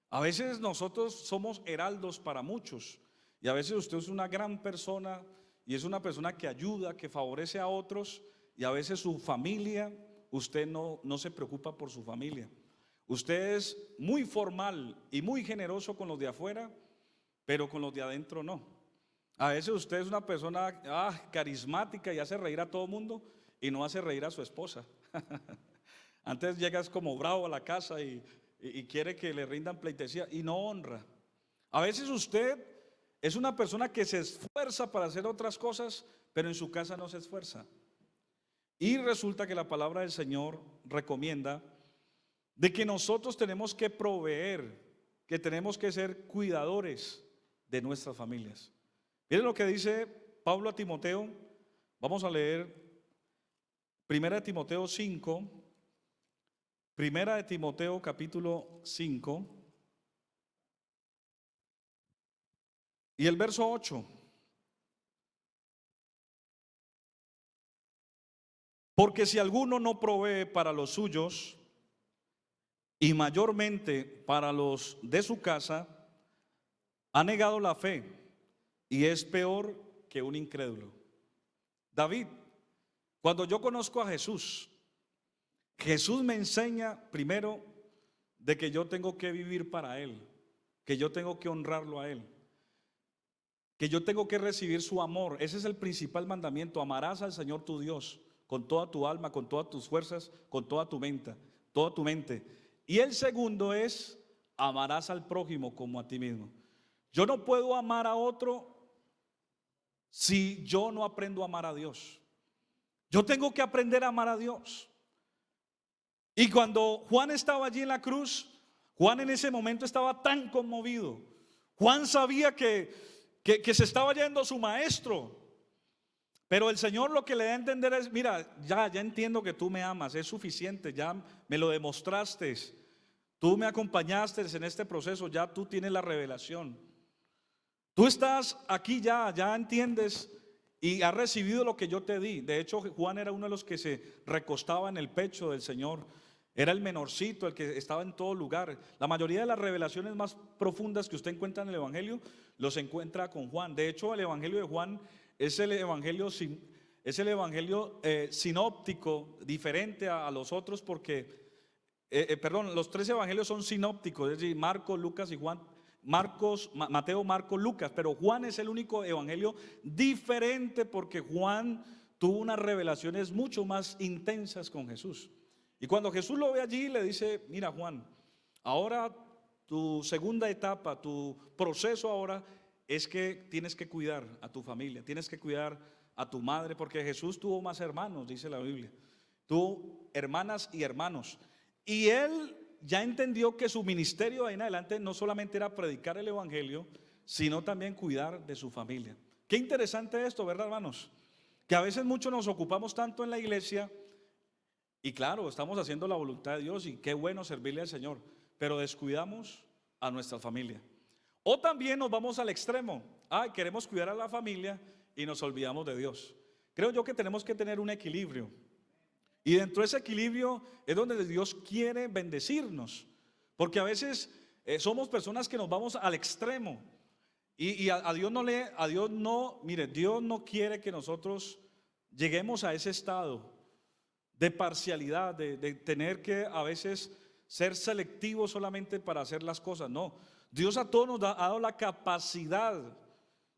A veces nosotros somos heraldos para muchos, y a veces usted es una gran persona y es una persona que ayuda, que favorece a otros, y a veces su familia, usted no se preocupa por su familia. Usted es muy formal y muy generoso con los de afuera, pero con los de adentro no. A veces usted es una persona carismática y hace reír a todo el mundo y no hace reír a su esposa. Antes llegas como bravo a la casa y quiere que le rindan pleitesía y no honra. A veces usted es una persona que se esfuerza para hacer otras cosas, pero en su casa no se esfuerza. Y resulta que la palabra del Señor recomienda de que nosotros tenemos que proveer, que tenemos que ser cuidadores de nuestras familias. Miren lo que dice Pablo a Timoteo. Vamos a leer 1 Timoteo 5. Primera de Timoteo capítulo 5 y el verso 8. Porque si alguno no provee para los suyos, y mayormente para los de su casa, ha negado la fe y es peor que un incrédulo. David, cuando yo conozco a Jesús, Jesús me enseña primero de que yo tengo que vivir para Él, que yo tengo que honrarlo a Él, que yo tengo que recibir su amor. Ese es el principal mandamiento: amarás al Señor tu Dios con toda tu alma, con todas tus fuerzas, con toda tu mente. toda tu mente. Y el segundo es, amarás al prójimo como a ti mismo. Yo no puedo amar a otro si yo no aprendo a amar a Dios. Yo tengo que aprender a amar a Dios. Y cuando Juan estaba allí en la cruz, Juan en ese momento estaba tan conmovido. Juan sabía que se estaba yendo su maestro. Pero el Señor lo que le da a entender es, mira, ya entiendo que tú me amas, es suficiente, ya me lo demostraste. Tú me acompañaste en este proceso, ya tú tienes la revelación. Tú estás aquí ya entiendes y has recibido lo que yo te di. De hecho, Juan era uno de los que se recostaba en el pecho del Señor. Era el menorcito, el que estaba en todo lugar. La mayoría de las revelaciones más profundas que usted encuentra en el Evangelio, los encuentra con Juan. De hecho, el Evangelio de Juan es el evangelio sinóptico, diferente a los otros, porque, los tres evangelios son sinópticos, es decir, Marcos, Lucas y Juan. Mateo, Marcos, Lucas, pero Juan es el único evangelio diferente porque Juan tuvo unas revelaciones mucho más intensas con Jesús. Y cuando Jesús lo ve allí, le dice, mira Juan, ahora tu segunda etapa, tu proceso ahora es que tienes que cuidar a tu familia, tienes que cuidar a tu madre, porque Jesús tuvo más hermanos, dice la Biblia, tuvo hermanas y hermanos, y él ya entendió que su ministerio ahí en adelante no solamente era predicar el evangelio, sino también cuidar de su familia. Qué interesante esto, ¿verdad, hermanos? Que a veces muchos nos ocupamos tanto en la iglesia y claro, estamos haciendo la voluntad de Dios y qué bueno servirle al Señor, pero descuidamos a nuestra familia. O también nos vamos al extremo, queremos cuidar a la familia y nos olvidamos de Dios. Creo yo que tenemos que tener un equilibrio. Y dentro de ese equilibrio es donde Dios quiere bendecirnos. Porque a veces somos personas que nos vamos al extremo. Y a Dios mire, Dios no quiere que nosotros lleguemos a ese estado de parcialidad, de tener que a veces ser selectivos solamente para hacer las cosas. No, Dios a todos nos ha dado la capacidad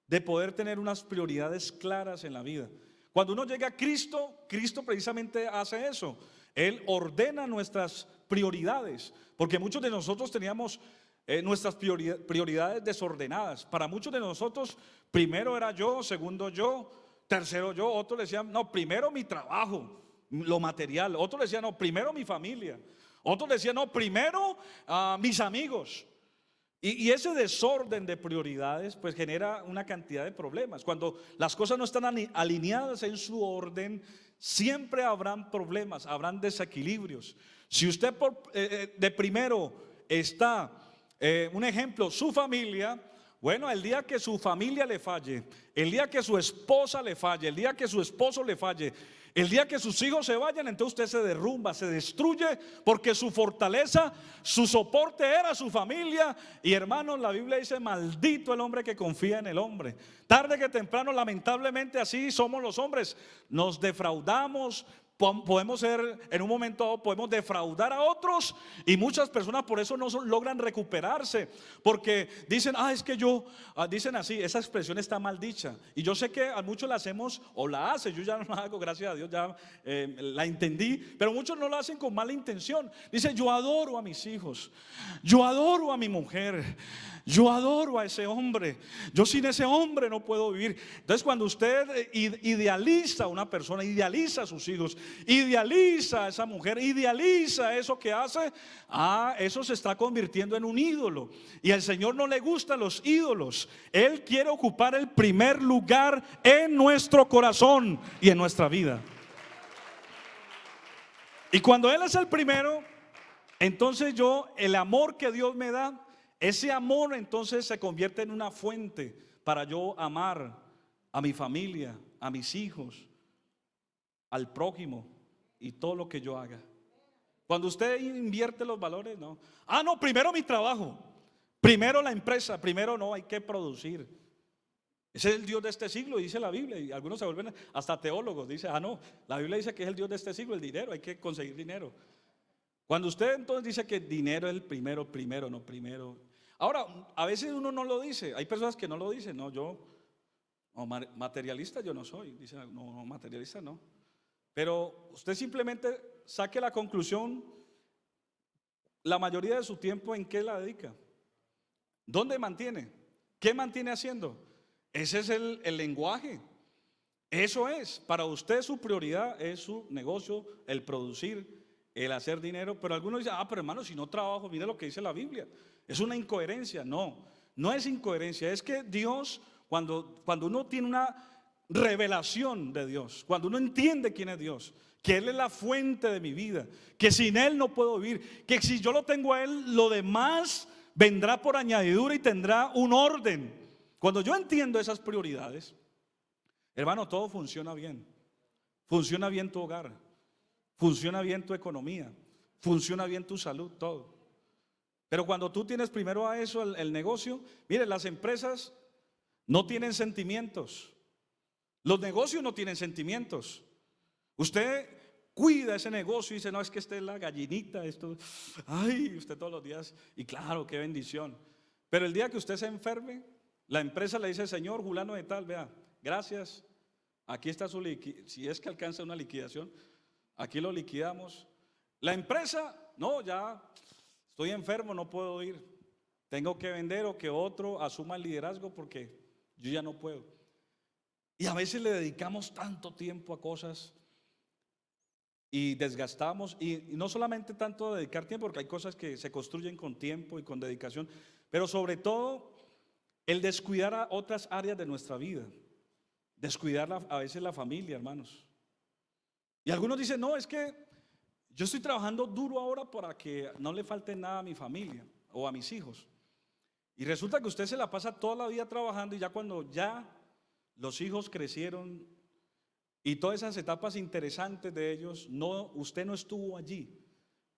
de poder tener unas prioridades claras en la vida. Cuando uno llega a Cristo, Cristo precisamente hace eso. Él ordena nuestras prioridades, porque muchos de nosotros teníamos nuestras prioridades desordenadas. Para muchos de nosotros, primero era yo, segundo yo, tercero yo. Otros decían, no, primero mi trabajo, lo material. Otros decían, no, primero mi familia. Otros decían, no, primero mis amigos. Y ese desorden de prioridades pues genera una cantidad de problemas. Cuando las cosas no están alineadas en su orden, siempre habrán problemas, habrán desequilibrios. Si usted de primero está, un ejemplo, su familia, bueno, el día que su familia le falle, el día que su esposa le falle, el día que su esposo le falle, el día que sus hijos se vayan, entonces usted se derrumba, se destruye, porque su fortaleza, su soporte era su familia. Y hermanos, la Biblia dice, maldito el hombre que confía en el hombre. Tarde que temprano, lamentablemente así somos los hombres, nos defraudamos. Podemos ser, en un momento dado, podemos defraudar a otros, y muchas personas por eso no logran recuperarse, porque dicen, es que yo, dicen así, esa expresión está mal dicha, y yo sé que a muchos la hacemos o la hacen, yo ya no la hago, gracias a Dios ya la entendí, pero muchos no lo hacen con mala intención. Dice, yo adoro a mis hijos, yo adoro a mi mujer, yo adoro a ese hombre, yo sin ese hombre no puedo vivir. Entonces cuando usted idealiza a una persona, idealiza a sus hijos, idealiza a esa mujer, idealiza eso que hace, eso se está convirtiendo en un ídolo. Y al Señor no le gustan los ídolos. Él quiere ocupar el primer lugar en nuestro corazón y en nuestra vida. Y cuando Él es el primero, entonces el amor que Dios me da, ese amor entonces se convierte en una fuente para yo amar a mi familia, a mis hijos, al prójimo y todo lo que yo haga. Cuando usted invierte los valores, no, primero mi trabajo, primero la empresa, primero no, hay que producir. Ese es el Dios de este siglo, dice la Biblia, y algunos se vuelven hasta teólogos. Dice, la Biblia dice que es el Dios de este siglo, el dinero, hay que conseguir dinero. Cuando usted entonces dice que dinero es el primero, no primero. Ahora, a veces uno no lo dice, hay personas que no lo dicen, materialista yo no soy, dice, no, materialista no. Pero usted simplemente saque la conclusión la mayoría de su tiempo en qué la dedica? ¿Dónde mantiene? ¿Qué mantiene haciendo? Ese es el lenguaje. Eso es, para usted su prioridad es su negocio, el producir, el hacer dinero. Pero algunos dicen, pero hermano, si no trabajo, mire lo que dice la Biblia. Es una incoherencia. No, no es incoherencia. Es que Dios, cuando uno tiene una revelación de Dios, cuando uno entiende quién es Dios, que Él es la fuente de mi vida, que sin Él no puedo vivir, que si yo lo tengo a Él, lo demás vendrá por añadidura y tendrá un orden. Cuando yo entiendo esas prioridades, hermano, todo funciona bien. Funciona bien tu hogar, funciona bien tu economía, funciona bien tu salud, todo. Pero cuando tú tienes primero a eso, el negocio, mire, las empresas no tienen sentimientos. Los negocios no tienen sentimientos. Usted cuida ese negocio y dice, no, es que esta es la gallinita, esto, ay, usted todos los días, y claro, qué bendición. Pero el día que usted se enferme, la empresa le dice, señor fulano de tal, vea, gracias, aquí está su liquidación, si es que alcanza una liquidación, aquí lo liquidamos. La empresa, no, ya estoy enfermo, no puedo ir, tengo que vender o que otro asuma el liderazgo porque yo ya no puedo. Y a veces le dedicamos tanto tiempo a cosas y desgastamos, y no solamente tanto dedicar tiempo, porque hay cosas que se construyen con tiempo y con dedicación, pero sobre todo el descuidar a otras áreas de nuestra vida, descuidar a veces la familia, hermanos. Y algunos dicen, no, es que yo estoy trabajando duro ahora para que no le falte nada a mi familia o a mis hijos. Y resulta que usted se la pasa toda la vida trabajando, y ya cuando ya los hijos crecieron y todas esas etapas interesantes de ellos, no, usted no estuvo allí.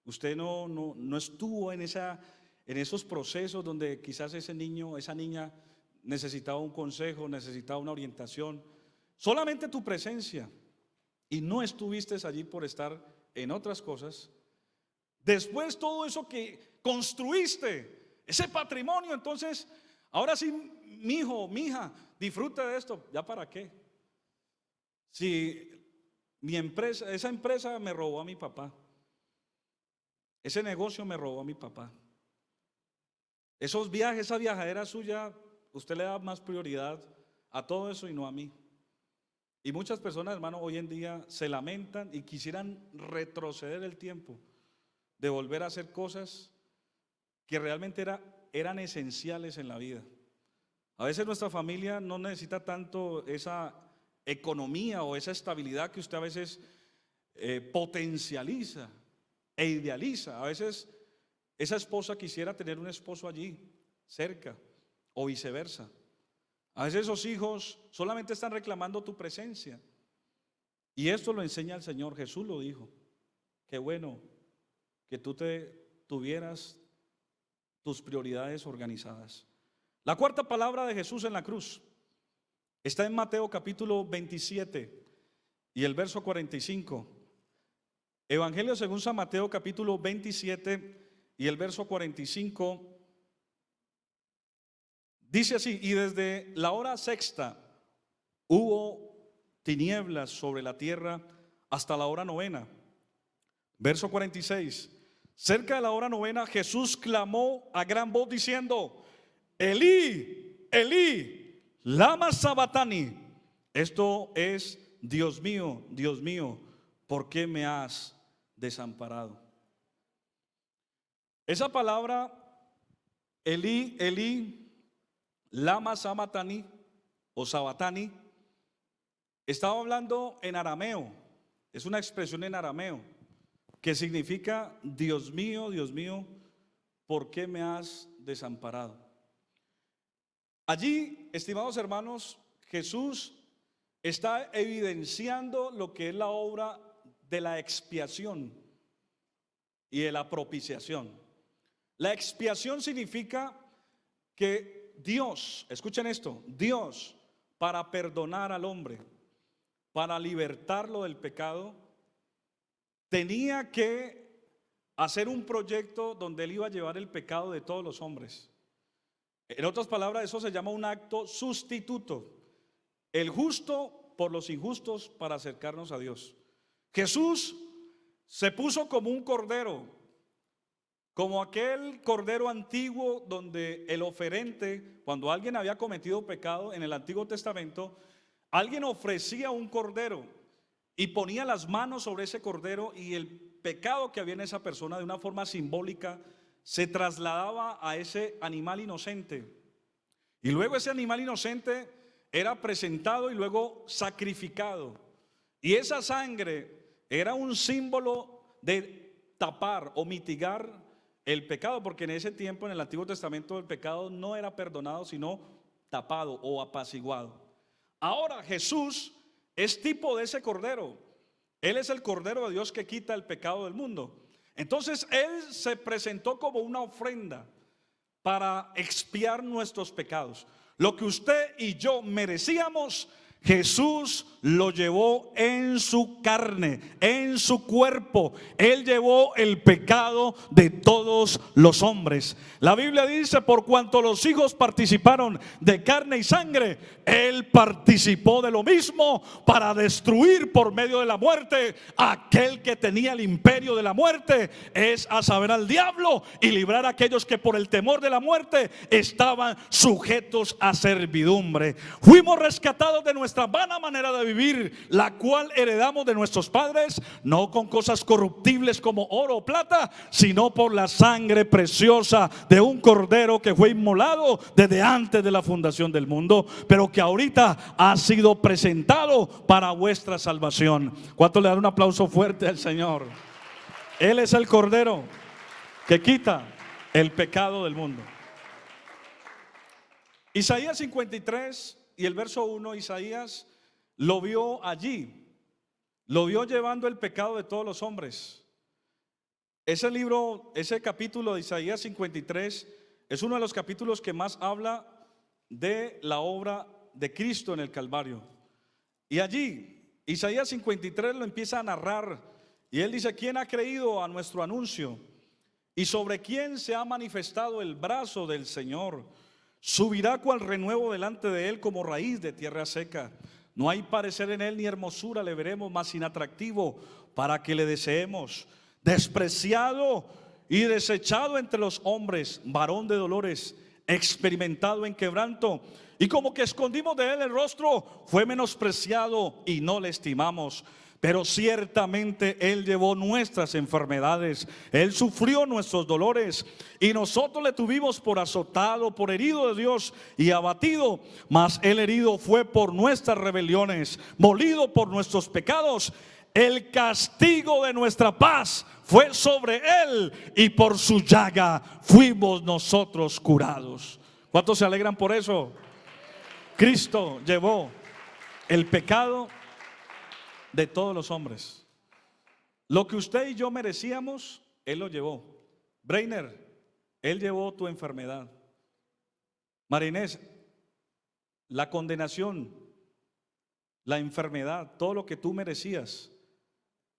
Usted no estuvo en esos procesos donde quizás ese niño, esa niña necesitaba un consejo, necesitaba una orientación. Solamente tu presencia, y no estuviste allí por estar en otras cosas. Después todo eso que construiste, ese patrimonio, entonces, ahora sí, mi hijo, mi hija, disfrute de esto. ¿Ya para qué? Si mi empresa, esa empresa me robó a mi papá, ese negocio me robó a mi papá, esos viajes, esa viajadera suya, usted le da más prioridad a todo eso y no a mí. Y muchas personas, hermano, hoy en día se lamentan y quisieran retroceder el tiempo de volver a hacer cosas que realmente eran esenciales en la vida. A veces nuestra familia no necesita tanto esa economía o esa estabilidad que usted a veces potencializa e idealiza. A veces esa esposa quisiera tener un esposo allí, cerca, o viceversa. A veces esos hijos solamente están reclamando tu presencia. Y esto lo enseña el Señor. Jesús lo dijo. Qué bueno que tú tuvieras tus prioridades organizadas. La cuarta palabra de Jesús en la cruz está en Mateo capítulo 27 y el verso 45. Evangelio según San Mateo capítulo 27 y el verso 45. Dice así: y desde la hora sexta hubo tinieblas sobre la tierra hasta la hora novena. Verso 46. Cerca de la hora novena Jesús clamó a gran voz diciendo: Elí, Elí, lama sabatani. Esto es: Dios mío, ¿por qué me has desamparado? Esa palabra Elí, Elí, lama sabatani o sabatani, estaba hablando en arameo. Es una expresión en arameo que significa: Dios mío, ¿por qué me has desamparado? Allí, estimados hermanos, Jesús está evidenciando lo que es la obra de la expiación y de la propiciación. La expiación significa que Dios, escuchen esto, Dios, para perdonar al hombre, para libertarlo del pecado, tenía que hacer un proyecto donde él iba a llevar el pecado de todos los hombres. En otras palabras, eso se llama un acto sustituto. El justo por los injustos para acercarnos a Dios. Jesús se puso como un cordero como aquel cordero antiguo donde el oferente, cuando alguien había cometido pecado en el Antiguo Testamento, alguien ofrecía un cordero y ponía las manos sobre ese cordero, y el pecado que había en esa persona de una forma simbólica se trasladaba a ese animal inocente. Y luego ese animal inocente era presentado y luego sacrificado. Y esa sangre era un símbolo de tapar o mitigar el pecado, porque en ese tiempo, en el Antiguo Testamento, el pecado no era perdonado, sino tapado o apaciguado. Ahora Jesús es tipo de ese cordero. Él es el cordero de Dios que quita el pecado del mundo. Entonces Él se presentó como una ofrenda para expiar nuestros pecados. Lo que usted y yo merecíamos, Jesús lo llevó en su carne, en su cuerpo. Él llevó el pecado de todos los hombres. La Biblia dice: por cuanto los hijos participaron de carne y sangre, Él participó de lo mismo para destruir por medio de la muerte a aquel que tenía el imperio de la muerte, es a saber, al diablo, y librar a aquellos que por el temor de la muerte estaban sujetos a servidumbre. Fuimos rescatados de nuestra vana manera de vivir, la cual heredamos de nuestros padres, no con cosas corruptibles como oro o plata, sino por la sangre preciosa de un cordero que fue inmolado desde antes de la fundación del mundo, pero que ahorita ha sido presentado para vuestra salvación. ¿Cuánto le dan un aplauso fuerte al Señor? Él es el cordero que quita el pecado del mundo. Isaías 53 y el verso 1, Isaías lo vio allí, lo vio llevando el pecado de todos los hombres. Ese libro, ese capítulo de Isaías 53 es uno de los capítulos que más habla de la obra de Cristo en el Calvario. Y allí Isaías 53 lo empieza a narrar, y él dice: ¿quién ha creído a nuestro anuncio? ¿Y sobre quién se ha manifestado el brazo del Señor? Subirá cual renuevo delante de él, como raíz de tierra seca. No hay parecer en él ni hermosura le veremos, mas inatractivo para que le deseemos. Despreciado y desechado entre los hombres, varón de dolores, experimentado en quebranto, y como que escondimos de él el rostro, fue menospreciado y no le estimamos. Pero ciertamente Él llevó nuestras enfermedades, Él sufrió nuestros dolores, y nosotros le tuvimos por azotado, por herido de Dios y abatido. Mas Él herido fue por nuestras rebeliones, molido por nuestros pecados. El castigo de nuestra paz fue sobre Él, y por su llaga fuimos nosotros curados. ¿Cuántos se alegran por eso? Cristo llevó el pecado de todos los hombres. Lo que usted y yo merecíamos, Él lo llevó. Breiner, Él llevó tu enfermedad. Marinés, la condenación, la enfermedad, todo lo que tú merecías,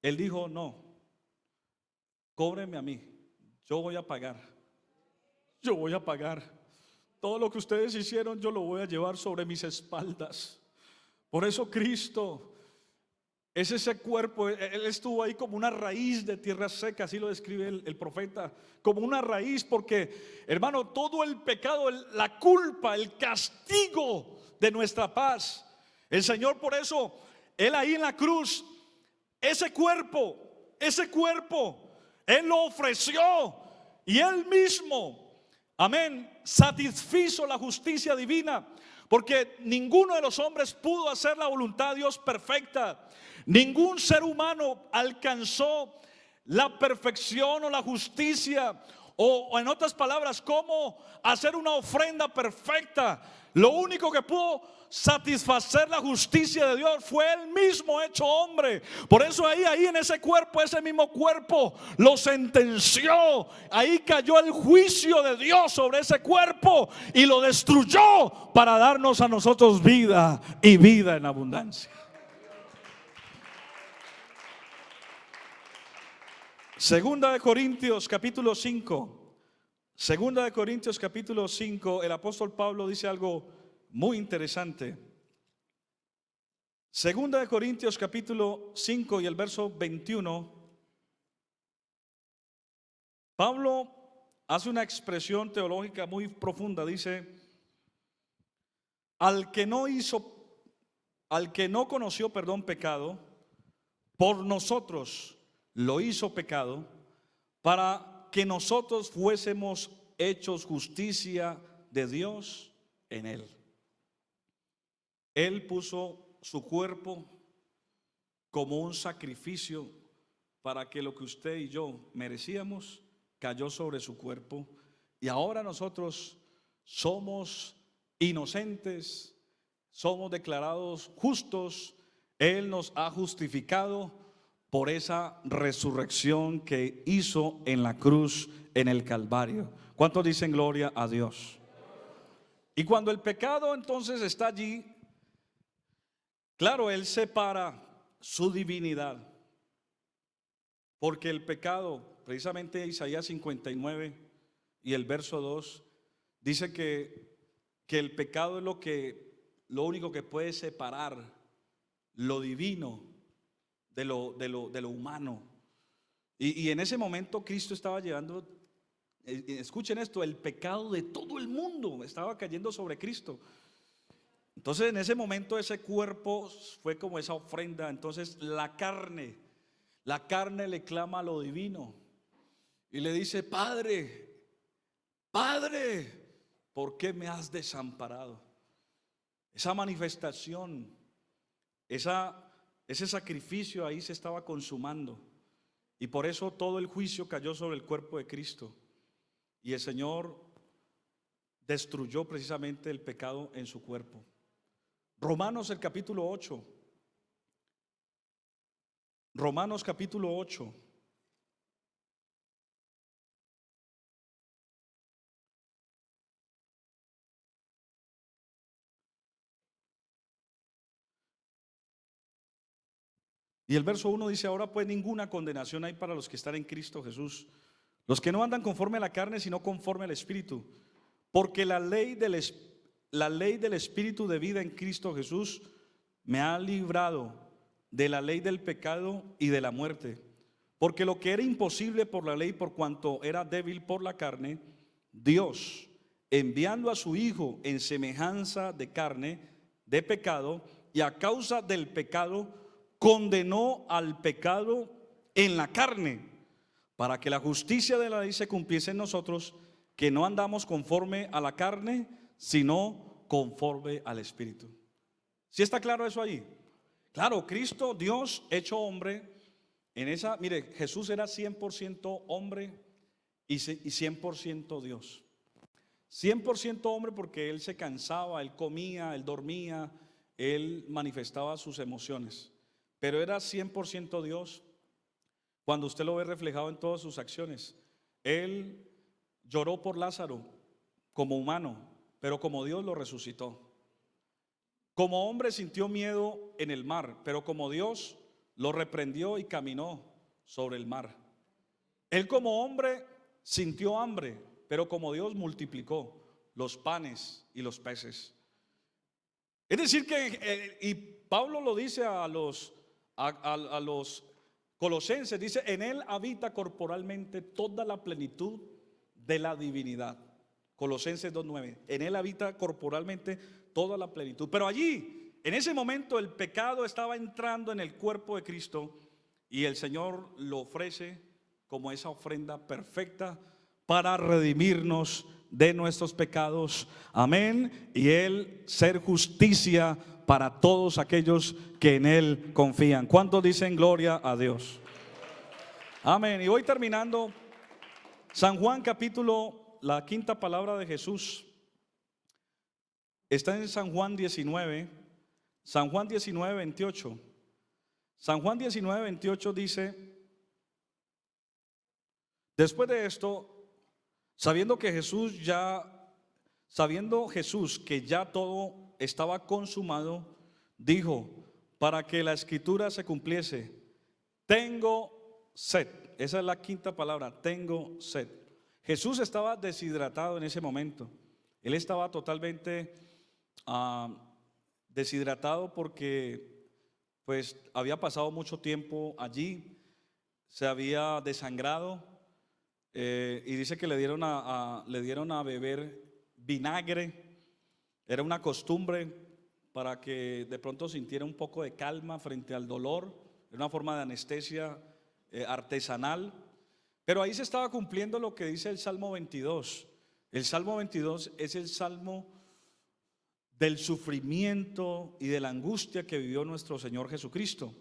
Él dijo: no, cóbreme a mí, yo voy a pagar. Yo voy a pagar. Todo lo que ustedes hicieron, yo lo voy a llevar sobre mis espaldas. Por eso Cristo es ese cuerpo. Él estuvo ahí como una raíz de tierra seca, así lo describe el profeta, como una raíz, porque, hermano, todo el pecado, la culpa, el castigo de nuestra paz, el Señor, por eso, Él ahí en la cruz, ese cuerpo, Él lo ofreció, y Él mismo, amén, satisfizo la justicia divina, porque ninguno de los hombres pudo hacer la voluntad de Dios perfecta. Ningún ser humano alcanzó la perfección o la justicia, o en otras palabras, cómo hacer una ofrenda perfecta. Lo único que pudo satisfacer la justicia de Dios fue Él mismo hecho hombre. Por eso ahí en ese cuerpo, ese mismo cuerpo lo sentenció. Ahí cayó el juicio de Dios sobre ese cuerpo y lo destruyó para darnos a nosotros vida, y vida en abundancia. Segunda de Corintios capítulo 5. Segunda de Corintios capítulo 5, el apóstol Pablo dice algo muy interesante. Segunda de Corintios capítulo 5 y el verso 21. Pablo hace una expresión teológica muy profunda. Dice: al que no conoció, pecado, por nosotros lo hizo pecado, para que nosotros fuésemos hechos justicia de Dios en él. Él puso su cuerpo como un sacrificio para que lo que usted y yo merecíamos cayó sobre su cuerpo, y ahora nosotros somos inocentes, somos declarados justos. Él nos ha justificado por esa resurrección que hizo en la cruz, en el Calvario. ¿Cuántos dicen gloria a Dios? Y cuando el pecado entonces está allí, claro, Él separa su divinidad, porque el pecado, precisamente Isaías 59 y el verso 2, dice que el pecado es lo único que puede separar lo divino de lo humano. Y en ese momento Cristo estaba llevando, escuchen esto, el pecado de todo el mundo estaba cayendo sobre Cristo. Entonces en ese momento ese cuerpo fue como esa ofrenda. Entonces la carne le clama a lo divino y le dice: Padre, Padre, ¿por qué me has desamparado? Esa manifestación, ese sacrificio ahí se estaba consumando, y por eso todo el juicio cayó sobre el cuerpo de Cristo, y el Señor destruyó precisamente el pecado en su cuerpo. Romanos el capítulo 8. Romanos capítulo 8. Y el verso 1 dice: ahora pues ninguna condenación hay para los que están en Cristo Jesús, los que no andan conforme a la carne, sino conforme al Espíritu. Porque la ley del Espíritu de vida en Cristo Jesús me ha librado de la ley del pecado y de la muerte. Porque lo que era imposible por la ley, por cuanto era débil por la carne, Dios, enviando a su Hijo en semejanza de carne, de pecado, y a causa del pecado, condenó al pecado en la carne, para que la justicia de la ley se cumpliese en nosotros, que no andamos conforme a la carne, sino conforme al Espíritu. ¿Sí está claro eso ahí? Claro, Cristo, Dios hecho hombre, mire, Jesús era 100% hombre y 100% Dios. 100% hombre porque Él se cansaba, Él comía, Él dormía, Él manifestaba sus emociones. Pero era 100% Dios. Cuando usted lo ve reflejado en todas sus acciones. Él lloró por Lázaro como humano, pero como Dios lo resucitó. Como hombre sintió miedo en el mar, pero como Dios lo reprendió y caminó sobre el mar. Él como hombre sintió hambre, pero como Dios multiplicó los panes y los peces. Es decir que, y Pablo lo dice a los Colosenses, dice: en él habita corporalmente toda la plenitud de la divinidad. Colosenses 2:9. En él habita corporalmente toda la plenitud. Pero allí, en ese momento, el pecado estaba entrando en el cuerpo de Cristo, y el Señor lo ofrece como esa ofrenda perfecta para redimirnos de nuestros pecados. Amén. Y Él ser justicia para todos aquellos que en Él confían. ¿Cuántos dicen gloria a Dios? Amén. Y voy terminando. San Juan capítulo, la quinta palabra de Jesús está en San Juan 19. San Juan 19:28. San Juan 19:28 dice: después de esto, sabiendo Jesús que ya todo estaba consumado, dijo, para que la escritura se cumpliese: tengo sed. Esa es la quinta palabra, tengo sed. Jesús estaba deshidratado en ese momento. Él estaba totalmente deshidratado porque pues había pasado mucho tiempo allí, se había desangrado, y dice que le dieron a beber vinagre. Era una costumbre para que de pronto sintiera un poco de calma frente al dolor. Era una forma de anestesia artesanal. Pero ahí se estaba cumpliendo lo que dice el Salmo 22. El Salmo 22 es el salmo del sufrimiento y de la angustia que vivió nuestro Señor Jesucristo.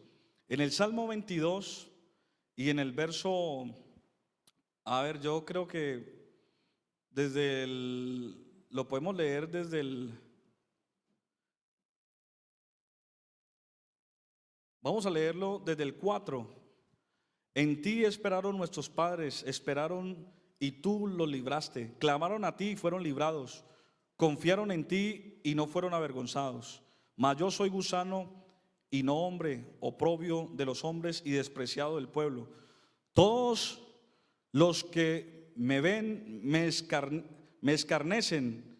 En el Salmo 22 y en el verso, yo creo que lo podemos leer vamos a leerlo desde el 4. En ti esperaron nuestros padres, esperaron y tú los libraste. Clamaron a ti y fueron librados. Confiaron en ti y no fueron avergonzados. Mas yo soy gusano y no hombre, oprobio de los hombres y despreciado del pueblo. Todos los que me ven me escarnecen,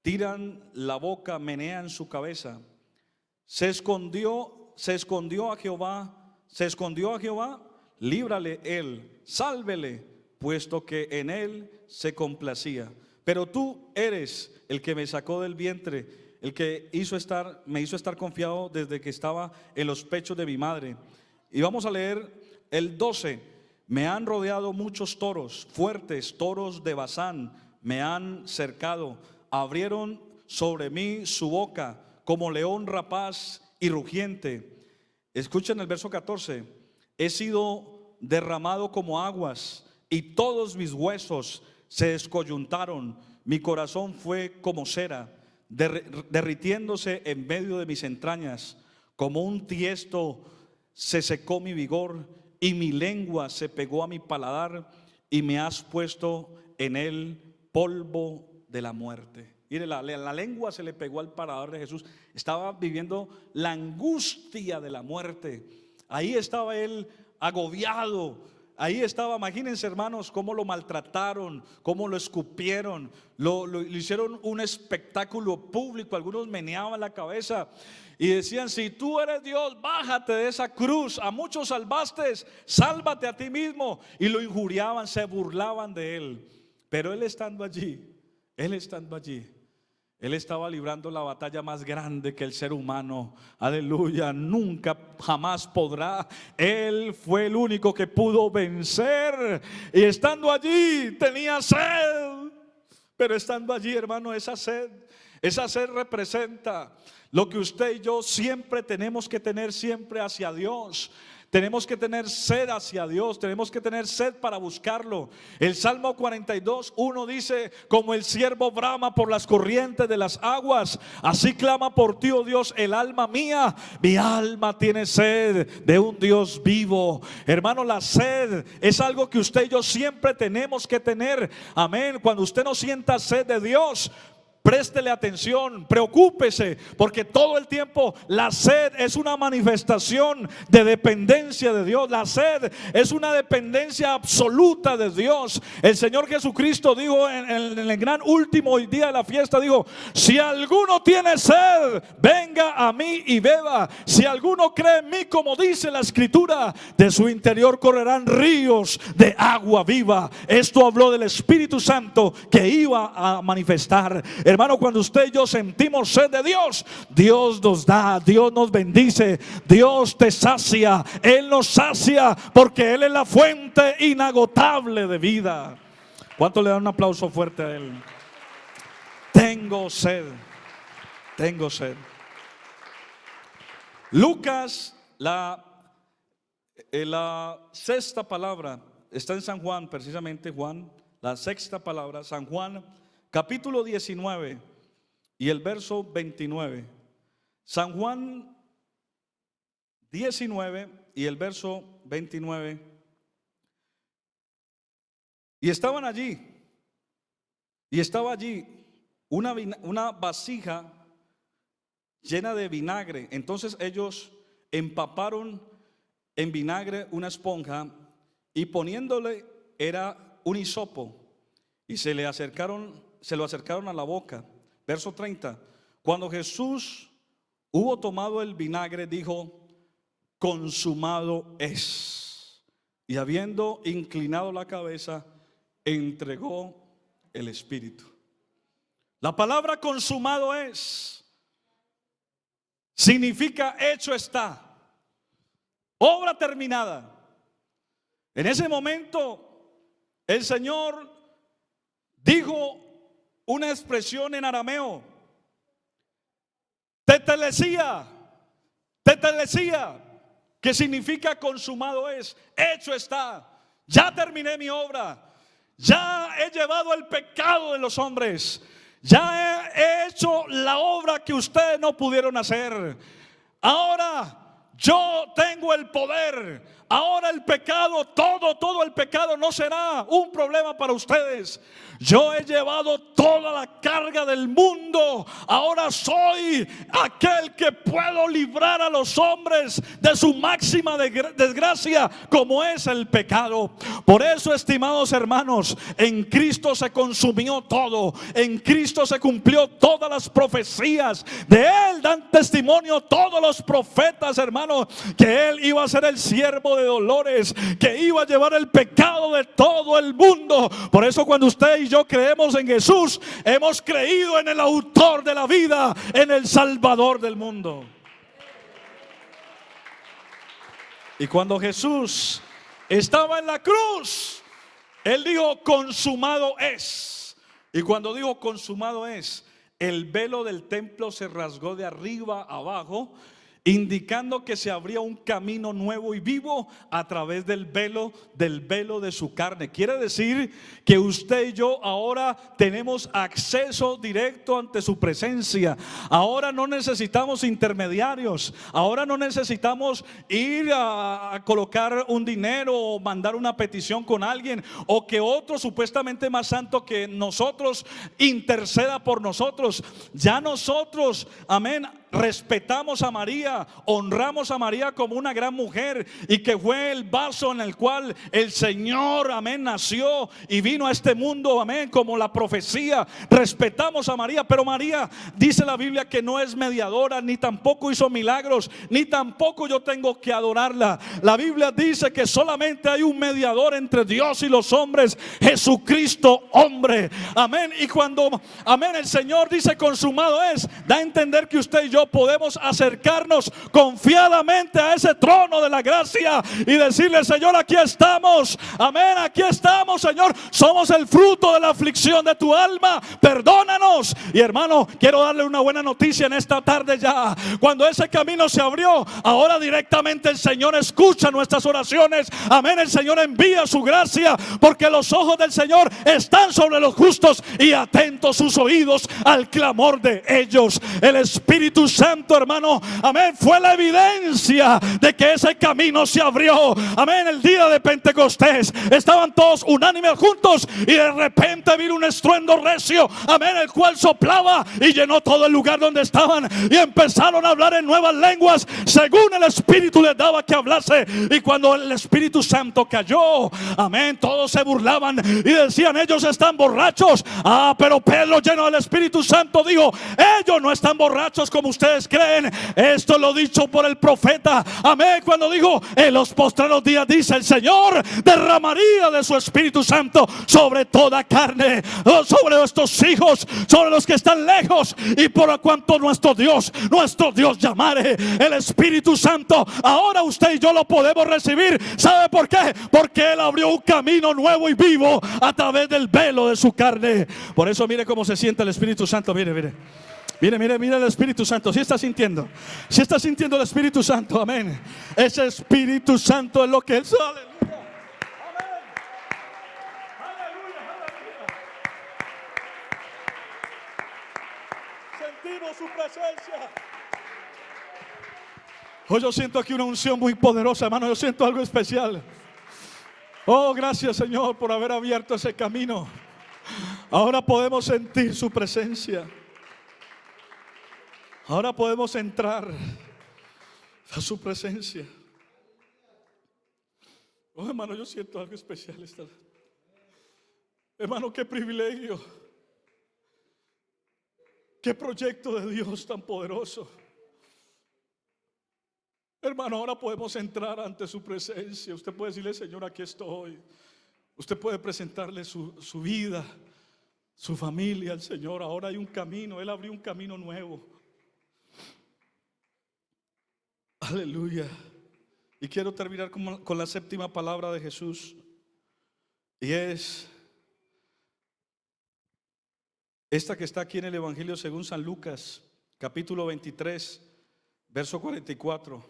tiran la boca, menean su cabeza. Se escondió a Jehová, líbrale él, sálvele, puesto que en él se complacía. Pero tú eres el que me sacó del vientre, el que me hizo estar confiado desde que estaba en los pechos de mi madre. Y vamos a leer el 12. Me han rodeado muchos toros, fuertes toros de Basán, me han cercado, abrieron sobre mí su boca como león rapaz y rugiente. Escuchen el verso 14. He sido derramado como aguas y todos mis huesos se descoyuntaron. Mi corazón fue como cera, derritiéndose en medio de mis entrañas. Como un tiesto se secó mi vigor y mi lengua se pegó a mi paladar, y me has puesto en el polvo de la muerte. Mire, la lengua se le pegó al paladar de Jesús. Estaba viviendo la angustia de la muerte. Ahí estaba él agobiado. Ahí estaba, imagínense hermanos, cómo lo maltrataron, cómo lo escupieron, lo hicieron un espectáculo público. Algunos meneaban la cabeza y decían: si tú eres Dios, bájate de esa cruz, a muchos salvaste, sálvate a ti mismo. Y lo injuriaban, se burlaban de él. Pero él estando allí, él estaba librando la batalla más grande que el ser humano, aleluya, nunca jamás podrá. Él fue el único que pudo vencer. Y estando allí tenía sed. Pero estando allí, hermano, esa sed representa lo que usted y yo siempre tenemos que tener siempre hacia Dios. Tenemos que tener sed hacia Dios, tenemos que tener sed para buscarlo. El Salmo 42:1 dice: como el ciervo brama por las corrientes de las aguas, así clama por ti, oh Dios, el alma mía. Mi alma tiene sed de un Dios vivo. Hermano, la sed es algo que usted y yo siempre tenemos que tener. Amén. Cuando usted no sienta sed de Dios, préstele atención, preocúpese, porque todo el tiempo la sed es una manifestación de dependencia de Dios. La sed es una dependencia absoluta de Dios. El Señor Jesucristo dijo en el gran último día de la fiesta, dijo: si alguno tiene sed, venga a mí y beba. Si alguno cree en mí, como dice la Escritura, de su interior correrán ríos de agua viva. Esto habló del Espíritu Santo que iba a manifestar. Hermano, cuando usted y yo sentimos sed de Dios, Dios nos da, Dios nos bendice, Dios te sacia, Él nos sacia, porque Él es la fuente inagotable de vida. ¿Cuánto le dan un aplauso fuerte a Él? Tengo sed, tengo sed. Lucas, la sexta palabra está en San Juan, precisamente Juan, la sexta palabra, San Juan capítulo 19 y el verso 29. San Juan 19 y el verso 29. Y estaba allí una vasija llena de vinagre. Entonces ellos empaparon en vinagre una esponja y poniéndole era un hisopo, y se lo acercaron a la boca. Verso 30. Cuando Jesús hubo tomado el vinagre, dijo: consumado es. Y habiendo inclinado la cabeza, entregó el Espíritu. La palabra consumado es, significa hecho está, obra terminada. En ese momento el Señor dijo una expresión en arameo: tetelesía, tetelesía, que significa consumado es, hecho está, ya terminé mi obra, ya he llevado el pecado de los hombres, ya he hecho la obra que ustedes no pudieron hacer. Ahora yo tengo el poder. Ahora el pecado, todo el pecado no será un problema para ustedes. Yo he llevado toda la carga del mundo. Ahora soy aquel que puedo librar a los hombres de su máxima desgracia, como es el pecado. Por eso, estimados hermanos, en Cristo se consumió todo. En Cristo se cumplió todas las profecías. De Él dan testimonio todos los profetas, hermanos, que Él iba a ser el siervo de dolores, que iba a llevar el pecado de todo el mundo. Por eso, cuando usted y yo creemos en Jesús, hemos creído en el autor de la vida, en el Salvador del mundo. Y cuando Jesús estaba en la cruz, Él dijo: consumado es. Y cuando dijo consumado es, el velo del templo se rasgó de arriba a abajo, indicando que se abría un camino nuevo y vivo a través del velo de su carne. Quiere decir que usted y yo ahora tenemos acceso directo ante su presencia. Ahora no necesitamos intermediarios. Ahora no necesitamos ir a colocar un dinero o mandar una petición con alguien, o que otro supuestamente más santo que nosotros interceda por nosotros. Ya nosotros, amén, respetamos a María, honramos a María como una gran mujer, y que fue el vaso en el cual el Señor, amén, nació y vino a este mundo, amén, como la profecía. Respetamos a María, pero María, dice la Biblia, que no es mediadora, ni tampoco hizo milagros, ni tampoco yo tengo que adorarla. La Biblia dice que solamente hay un mediador entre Dios y los hombres, Jesucristo hombre, amén. Y cuando, amén, el Señor dice consumado es, da a entender que usted y yo podemos acercarnos confiadamente a ese trono de la gracia y decirle: Señor, aquí estamos, amén, aquí estamos, Señor, somos el fruto de la aflicción de tu alma, perdónanos. Y hermano, quiero darle una buena noticia en esta tarde ya. Cuando ese camino se abrió, ahora directamente el Señor escucha nuestras oraciones, amén. El Señor envía su gracia, porque los ojos del Señor están sobre los justos y atentos sus oídos al clamor de ellos. El Espíritu Santo, hermano, amén, fue la evidencia de que ese camino se abrió. Amén. El día de Pentecostés estaban todos unánimes juntos, y de repente vino un estruendo recio, amén, el cual soplaba y llenó todo el lugar donde estaban, y empezaron a hablar en nuevas lenguas según el Espíritu les daba que hablase. Y cuando el Espíritu Santo cayó, amén, todos se burlaban y decían: ellos están borrachos. Pero Pedro, lleno del Espíritu Santo, dijo: ellos no están borrachos como ustedes creen. Esto lo dicho por el profeta, amén, cuando dijo: en los postreros días, dice el Señor, derramaría de su Espíritu Santo sobre toda carne, sobre nuestros hijos, sobre los que están lejos. Y por cuanto nuestro Dios llamare el Espíritu Santo, ahora usted y yo lo podemos recibir. ¿Sabe por qué? Porque Él abrió un camino nuevo y vivo a través del velo de su carne. Por eso mire cómo se siente el Espíritu Santo. Mire el Espíritu Santo. Si está sintiendo el Espíritu Santo, amén. Ese Espíritu Santo es lo que es. Aleluya, amén. Aleluya. Sentimos su presencia. Hoy yo siento aquí una unción muy poderosa, hermano. Yo siento algo especial. Oh, gracias, Señor, por haber abierto ese camino. Ahora podemos sentir su presencia. Ahora podemos entrar a su presencia. Oh, hermano, yo siento algo especial. Hermano, qué privilegio. Qué proyecto de Dios tan poderoso. Hermano, ahora podemos entrar ante su presencia. Usted puede decirle: Señor, aquí estoy. Usted puede presentarle su vida, su familia al Señor. Ahora hay un camino, Él abrió un camino nuevo. Aleluya. Y quiero terminar con la séptima palabra de Jesús. Y es esta que está aquí en el Evangelio según San Lucas, capítulo 23, verso 44.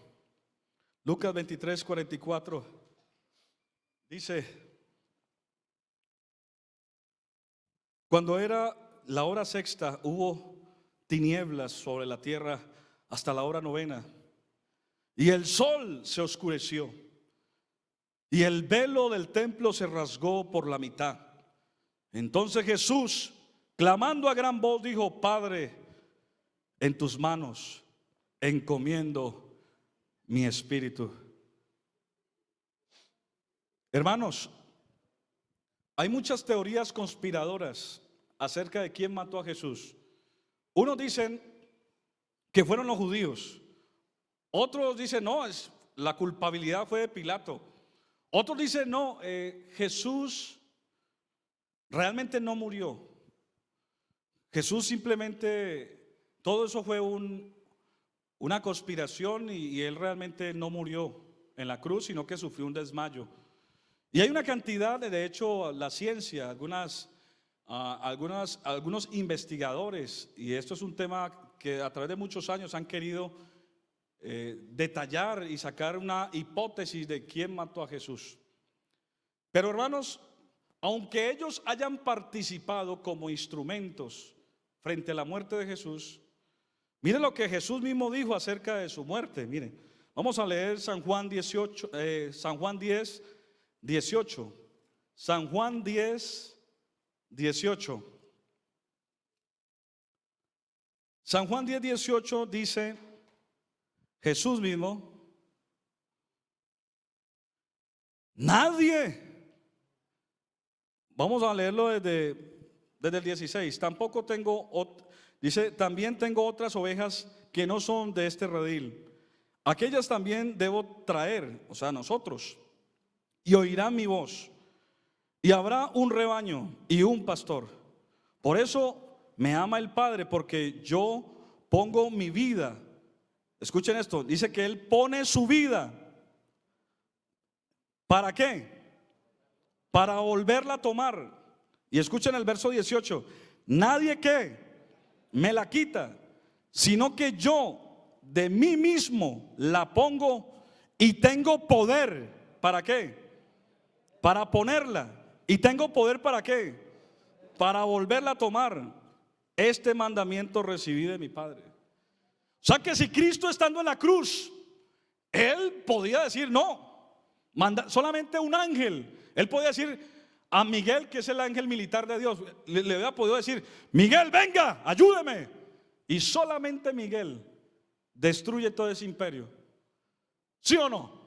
Lucas 23, 44. Dice: cuando era la hora sexta, hubo tinieblas sobre la tierra hasta la hora novena, y el sol se oscureció, y el velo del templo se rasgó por la mitad. Entonces Jesús, clamando a gran voz, dijo: Padre, en tus manos encomiendo mi espíritu. Hermanos, hay muchas teorías conspiradoras acerca de quién mató a Jesús. Unos dicen que fueron los judíos. Otros dicen no, la culpabilidad fue de Pilato. Otros dicen no, Jesús realmente no murió. Jesús simplemente, todo eso fue una conspiración y él realmente no murió en la cruz, sino que sufrió un desmayo. Y hay una cantidad, de hecho, la ciencia, algunos investigadores, y esto es un tema que a través de muchos años han querido detallar y sacar una hipótesis de quién mató a Jesús. Pero hermanos, aunque ellos hayan participado como instrumentos frente a la muerte de Jesús, miren lo que Jesús mismo dijo acerca de su muerte. Miren, vamos a leer San Juan 10, 18. San Juan 10, 18. San Juan 10, 18 dice Jesús mismo: nadie, vamos a leerlo desde el 16. Tampoco tengo, dice, también tengo otras ovejas que no son de este redil. Aquellas también debo traer, o sea, nosotros, y oirán mi voz. Y habrá un rebaño y un pastor. Por eso me ama el Padre, porque yo pongo mi vida. Escuchen esto, dice que Él pone su vida. ¿Para qué? Para volverla a tomar. Y escuchen el verso 18: nadie que me la quita, sino que yo de mí mismo la pongo, y tengo poder. ¿Para qué? Para ponerla. Y tengo poder ¿para qué? Para volverla a tomar. Este mandamiento recibí de mi Padre. O sea que si Cristo estando en la cruz, Él podía decir no, solamente un ángel. Él podía decir a Miguel, que es el ángel militar de Dios, le había podido decir: Miguel, venga, ayúdeme. Y solamente Miguel destruye todo ese imperio. ¿Sí o no?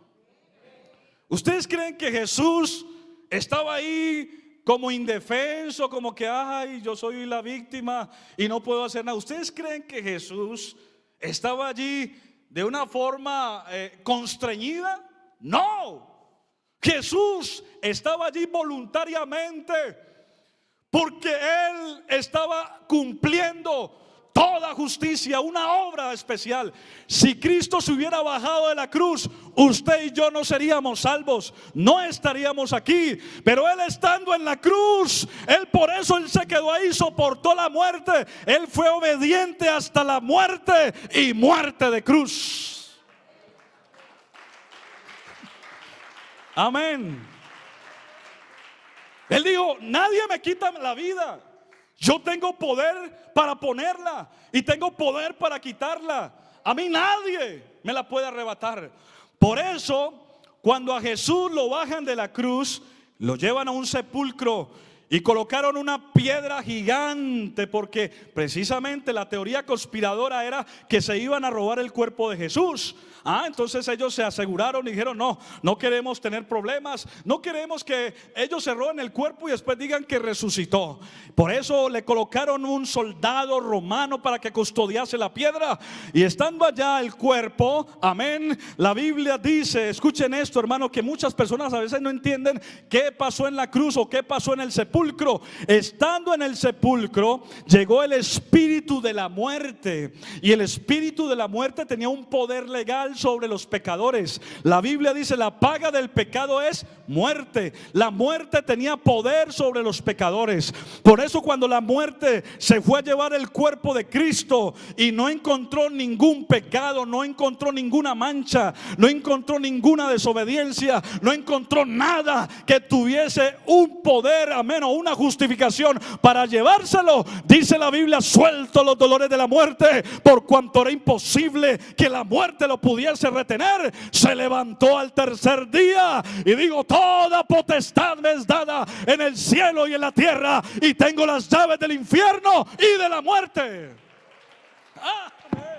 ¿Ustedes creen que Jesús estaba ahí como indefenso, como que ay, yo soy la víctima y no puedo hacer nada? ¿Ustedes creen que Jesús estaba allí de una forma constreñida? No. Jesús estaba allí voluntariamente, porque Él estaba cumpliendo toda justicia, una obra especial. Si Cristo se hubiera bajado de la cruz, usted y yo no seríamos salvos, no estaríamos aquí. Pero Él estando en la cruz, por eso Él se quedó ahí, soportó la muerte. Él fue obediente hasta la muerte, y muerte de cruz. Amén. Él dijo: nadie me quita la vida. Yo tengo poder para ponerla y tengo poder para quitarla. A mí nadie me la puede arrebatar. Por eso, cuando a Jesús lo bajan de la cruz, lo llevan a un sepulcro, y colocaron una piedra gigante, porque precisamente la teoría conspiradora era que se iban a robar el cuerpo de Jesús. Entonces ellos se aseguraron y dijeron: no queremos tener problemas, no queremos que ellos se roben el cuerpo y después digan que resucitó. Por eso le colocaron un soldado romano para que custodiase la piedra. Y estando allá el cuerpo, amén, la Biblia dice, escuchen esto, hermano, que muchas personas a veces no entienden qué pasó en la cruz o qué pasó en el sepulcro. Estando en el sepulcro, llegó el espíritu de la muerte, y el espíritu de la muerte tenía un poder legal sobre los pecadores. La Biblia dice: la paga del pecado es muerte. La muerte tenía poder sobre los pecadores. Por eso cuando la muerte se fue a llevar el cuerpo de Cristo y no encontró ningún pecado, no encontró ninguna mancha, no encontró ninguna desobediencia, no encontró nada que tuviese un poder, amén, o una justificación para llevárselo, dice la Biblia: suelto los dolores de la muerte, por cuanto era imposible que la muerte lo pudiese retener. Se levantó al tercer día y digo: toda potestad me es dada en el cielo y en la tierra, y tengo las llaves del infierno y de la muerte. Amén.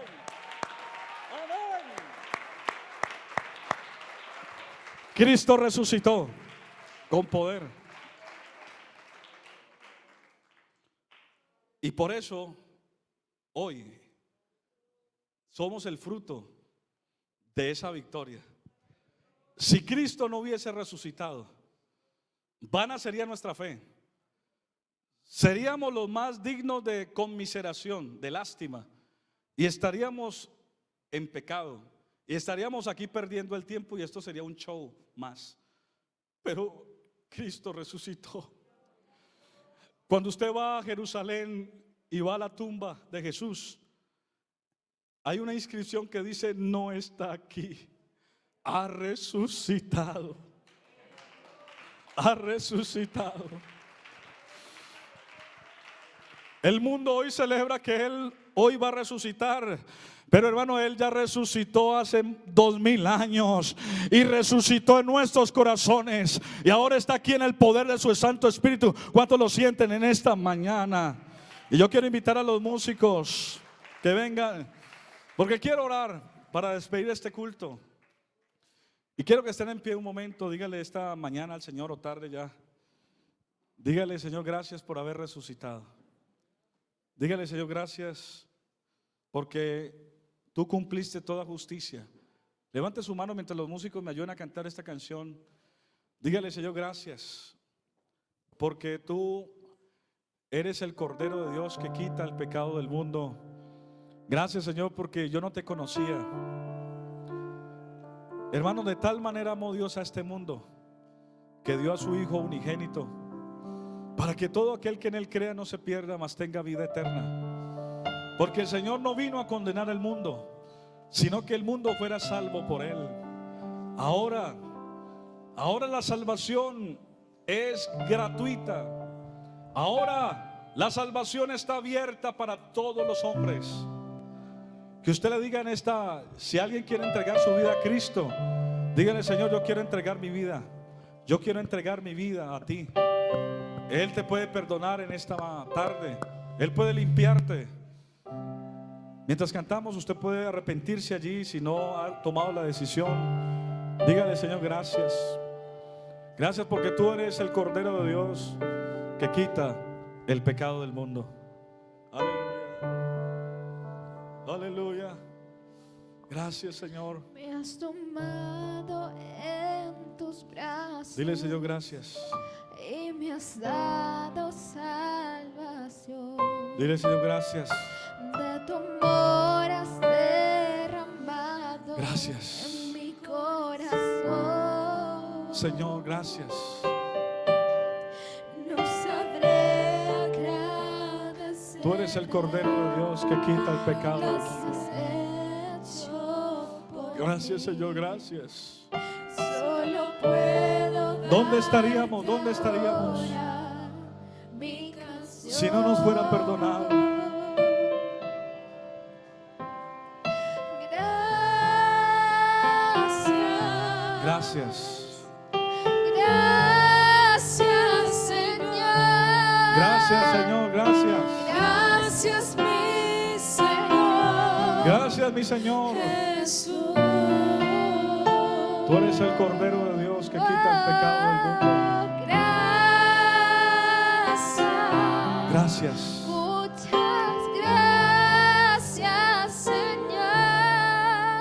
Amén. Cristo resucitó con poder. Y por eso hoy somos el fruto de esa victoria. Si Cristo no hubiese resucitado, vana sería nuestra fe. Seríamos los más dignos de conmiseración, de lástima, y estaríamos en pecado, y estaríamos aquí perdiendo el tiempo, y esto sería un show más. Pero Cristo resucitó. Cuando usted va a Jerusalén y va a la tumba de Jesús, hay una inscripción que dice: no está aquí, ha resucitado. Ha resucitado. El mundo hoy celebra que Él hoy va a resucitar, pero hermano, Él ya resucitó hace 2000 años y resucitó en nuestros corazones, y ahora está aquí en el poder de su Santo Espíritu. ¿Cuántos lo sienten en esta mañana? Y yo quiero invitar a los músicos que vengan, porque quiero orar para despedir este culto. Y quiero que estén en pie un momento. Dígale esta mañana al Señor, o tarde ya. Dígale: Señor, gracias por haber resucitado. Dígale: Señor, gracias porque tú cumpliste toda justicia. Levante su mano mientras los músicos me ayudan a cantar esta canción. Dígale: Señor, gracias porque tú eres el Cordero de Dios que quita el pecado del mundo. Gracias, Señor, porque yo no te conocía. Hermano, de tal manera amó Dios a este mundo que dio a su Hijo unigénito, para que todo aquel que en Él crea no se pierda, mas tenga vida eterna. Porque el Señor no vino a condenar el mundo, sino que el mundo fuera salvo por Él. Ahora la salvación es gratuita. Ahora la salvación está abierta para todos los hombres. Que usted le diga si alguien quiere entregar su vida a Cristo, dígale: Señor, yo quiero entregar mi vida. Yo quiero entregar mi vida a ti. Él te puede perdonar en esta tarde. Él puede limpiarte. Mientras cantamos, usted puede arrepentirse allí si no ha tomado la decisión. Dígale: Señor, gracias. Gracias porque tú eres el Cordero de Dios que quita el pecado del mundo. Aleluya. Aleluya. Gracias, Señor. Me has tomado en tus brazos. Dile: Señor, gracias. Y me has dado salvación. Dile: Señor, gracias. De tu amor has derramado. Gracias. En mi corazón. Señor, gracias. No sabré agradecer. Tú eres el Cordero de Dios que quita el pecado. Gracias, Señor, gracias. Solo puedo. ¿Dónde estaríamos? ¿Dónde estaríamos si no nos fuera perdonado? Gracias. Gracias. Gracias, Señor. Gracias, Señor, gracias. Gracias, mi Señor. Gracias, mi Señor. Jesús. Tú eres el Cordero de Dios que quita el pecado del mundo. Gracias. Gracias. Muchas gracias, Señor.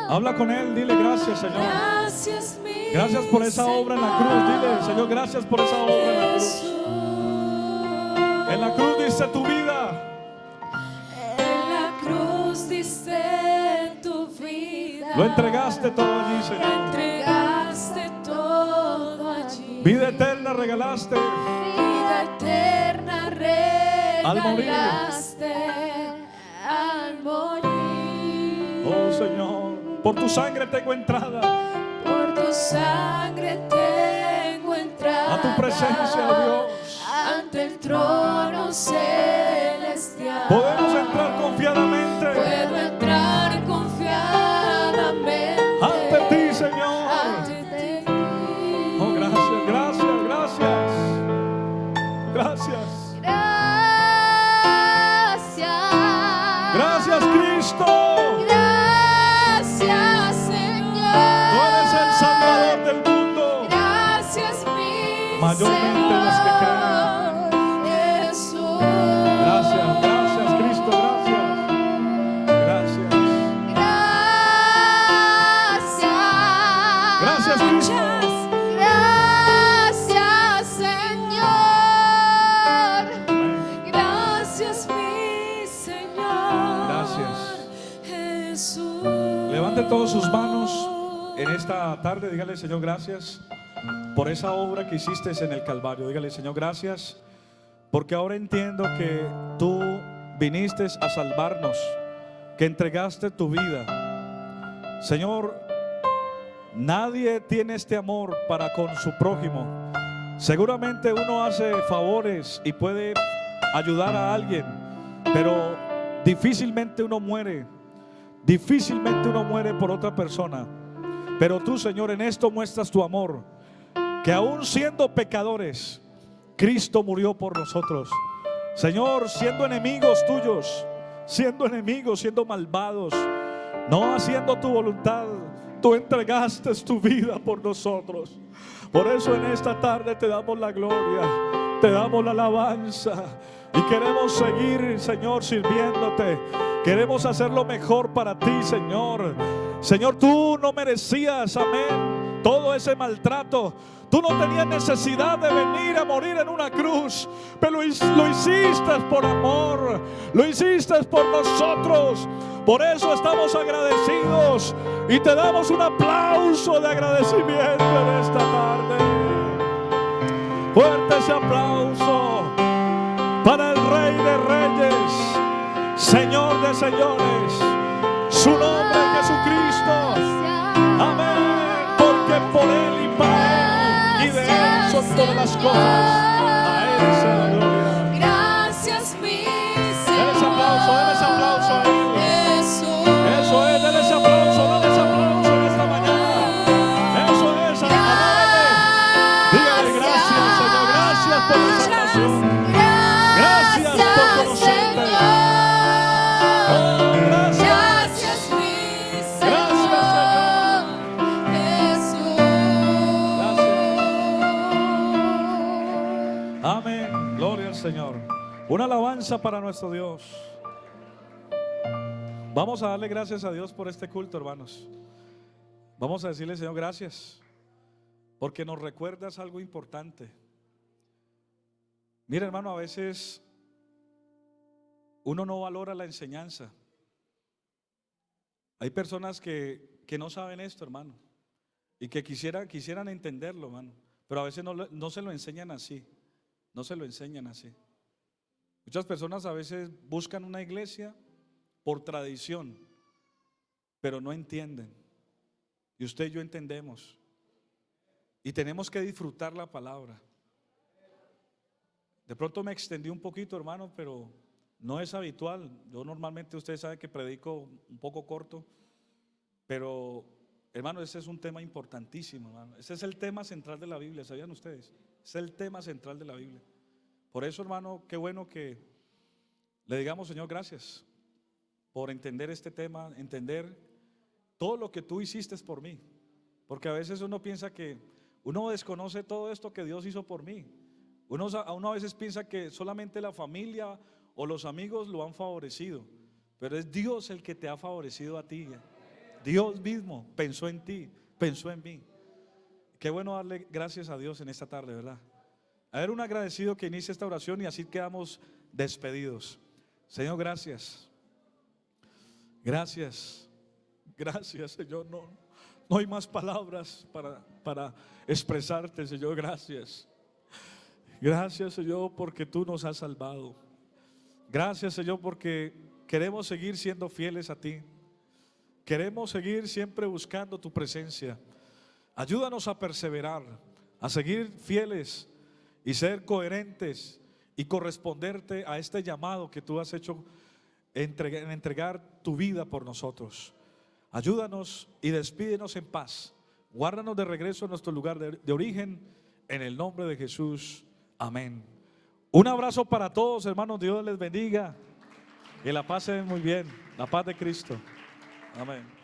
Habla con Él, dile gracias, Señor. Gracias, mi Gracias por esa obra en la cruz. Dile, Señor, gracias por esa obra en la cruz. En la cruz diste tu vida. En la cruz diste tu vida. Lo entregaste todo allí, Lo Señor. entregaste todo allí. Vida eterna regalaste. Vida eterna Al morir. regalaste al morir. Oh, Señor, por tu sangre tengo entrada Por tu sangre tengo entrada a tu presencia, oh Dios. ante el trono celestial. Podemos entrar confiadamente Puedo entrar confiadamente ante ti, Señor. ante ti. Oh, gracias, gracias, gracias. Gracias. Gracias. Gracias, Cristo. Gracias, Señor. Tú eres el Salvador del mundo. Gracias, mi Mayormente los que Señor Jesús. Gracias, gracias, Cristo, gracias. Gracias. Gracias. Gracias, Cristo. Gracias, Señor. Amén. Gracias, mi Señor. Gracias. Jesús. Levante todas sus manos en esta tarde. Dígale, Señor, gracias por esa obra que hiciste en el Calvario. Dígale, Señor, gracias porque ahora entiendo que tú viniste a salvarnos, que entregaste tu vida. Señor, nadie tiene este amor para con su prójimo. Seguramente uno hace favores y puede ayudar a alguien, pero difícilmente uno muere. Difícilmente uno muere por otra persona. Pero tú, Señor, en esto muestras tu amor, que aún siendo pecadores, Cristo murió por nosotros. Señor, siendo enemigos tuyos, siendo malvados, no haciendo tu voluntad, tú entregaste tu vida por nosotros. Por eso en esta tarde te damos la gloria, te damos la alabanza y queremos seguir, Señor, sirviéndote. Queremos hacer lo mejor para ti, Señor. Señor, tú no merecías, amén, todo ese maltrato. Tú no tenías necesidad de venir a morir en una cruz, pero lo hiciste por amor, lo hiciste por nosotros. Por eso estamos agradecidos y te damos un aplauso de agradecimiento en esta tarde. Fuerte ese aplauso para el Rey de Reyes, Señor de señores, su nombre es Jesucristo. Amén, porque por Él y para Él y de Él son todas las cosas. A Él sea la gloria. Gracias, mi Señor. Dale ese aplauso a Él. Jesús. Eso es, dale ese aplauso en esta mañana. Eso es, adórale. Dígale gracias, Señor, gracias por la salvación. Gracias por conocerte. Oh, gracias. Gracias, mi Señor. Jesús. Amén, gloria al Señor. Una alabanza para nuestro Dios. Vamos a darle gracias a Dios por este culto, hermanos. Vamos a decirle, Señor, gracias, porque nos recuerdas algo importante. Mira, hermano, a veces uno no valora la enseñanza. Hay personas que no saben esto, hermano, y que quisieran entenderlo, hermano, pero a veces no se lo enseñan así. No se lo enseñan así. Muchas personas a veces buscan una iglesia por tradición, pero no entienden. Y usted y yo entendemos. Y tenemos que disfrutar la palabra. De pronto me extendí un poquito, hermano, pero no es habitual. Yo normalmente, usted sabe que predico un poco corto, pero hermano, ese es un tema importantísimo, hermano. Ese es el tema central de la Biblia, ¿sabían ustedes? Ese es el tema central de la Biblia. Por eso, hermano, qué bueno que le digamos, Señor, gracias por entender este tema, entender todo lo que tú hiciste por mí. Porque a veces uno piensa que uno desconoce todo esto que Dios hizo por mí. Uno a veces piensa que solamente la familia o los amigos lo han favorecido, pero es Dios el que te ha favorecido a ti. Dios mismo pensó en ti, pensó en mí. Qué bueno darle gracias a Dios en esta tarde, ¿verdad? A ver, un agradecido que inicie esta oración y así quedamos despedidos. Señor, gracias. Gracias. Gracias, Señor. No hay más palabras para expresarte, Señor. Gracias. Gracias, Señor, porque tú nos has salvado. Gracias, Señor, porque queremos seguir siendo fieles a ti. Queremos seguir siempre buscando tu presencia. Ayúdanos a perseverar, a seguir fieles y ser coherentes y corresponderte a este llamado que tú has hecho en entregar tu vida por nosotros. Ayúdanos y despídenos en paz. Guárdanos de regreso a nuestro lugar de origen, en el nombre de Jesús. Amén. Un abrazo para todos, hermanos. Dios les bendiga. Que la pasen muy bien. La paz de Cristo. Amén.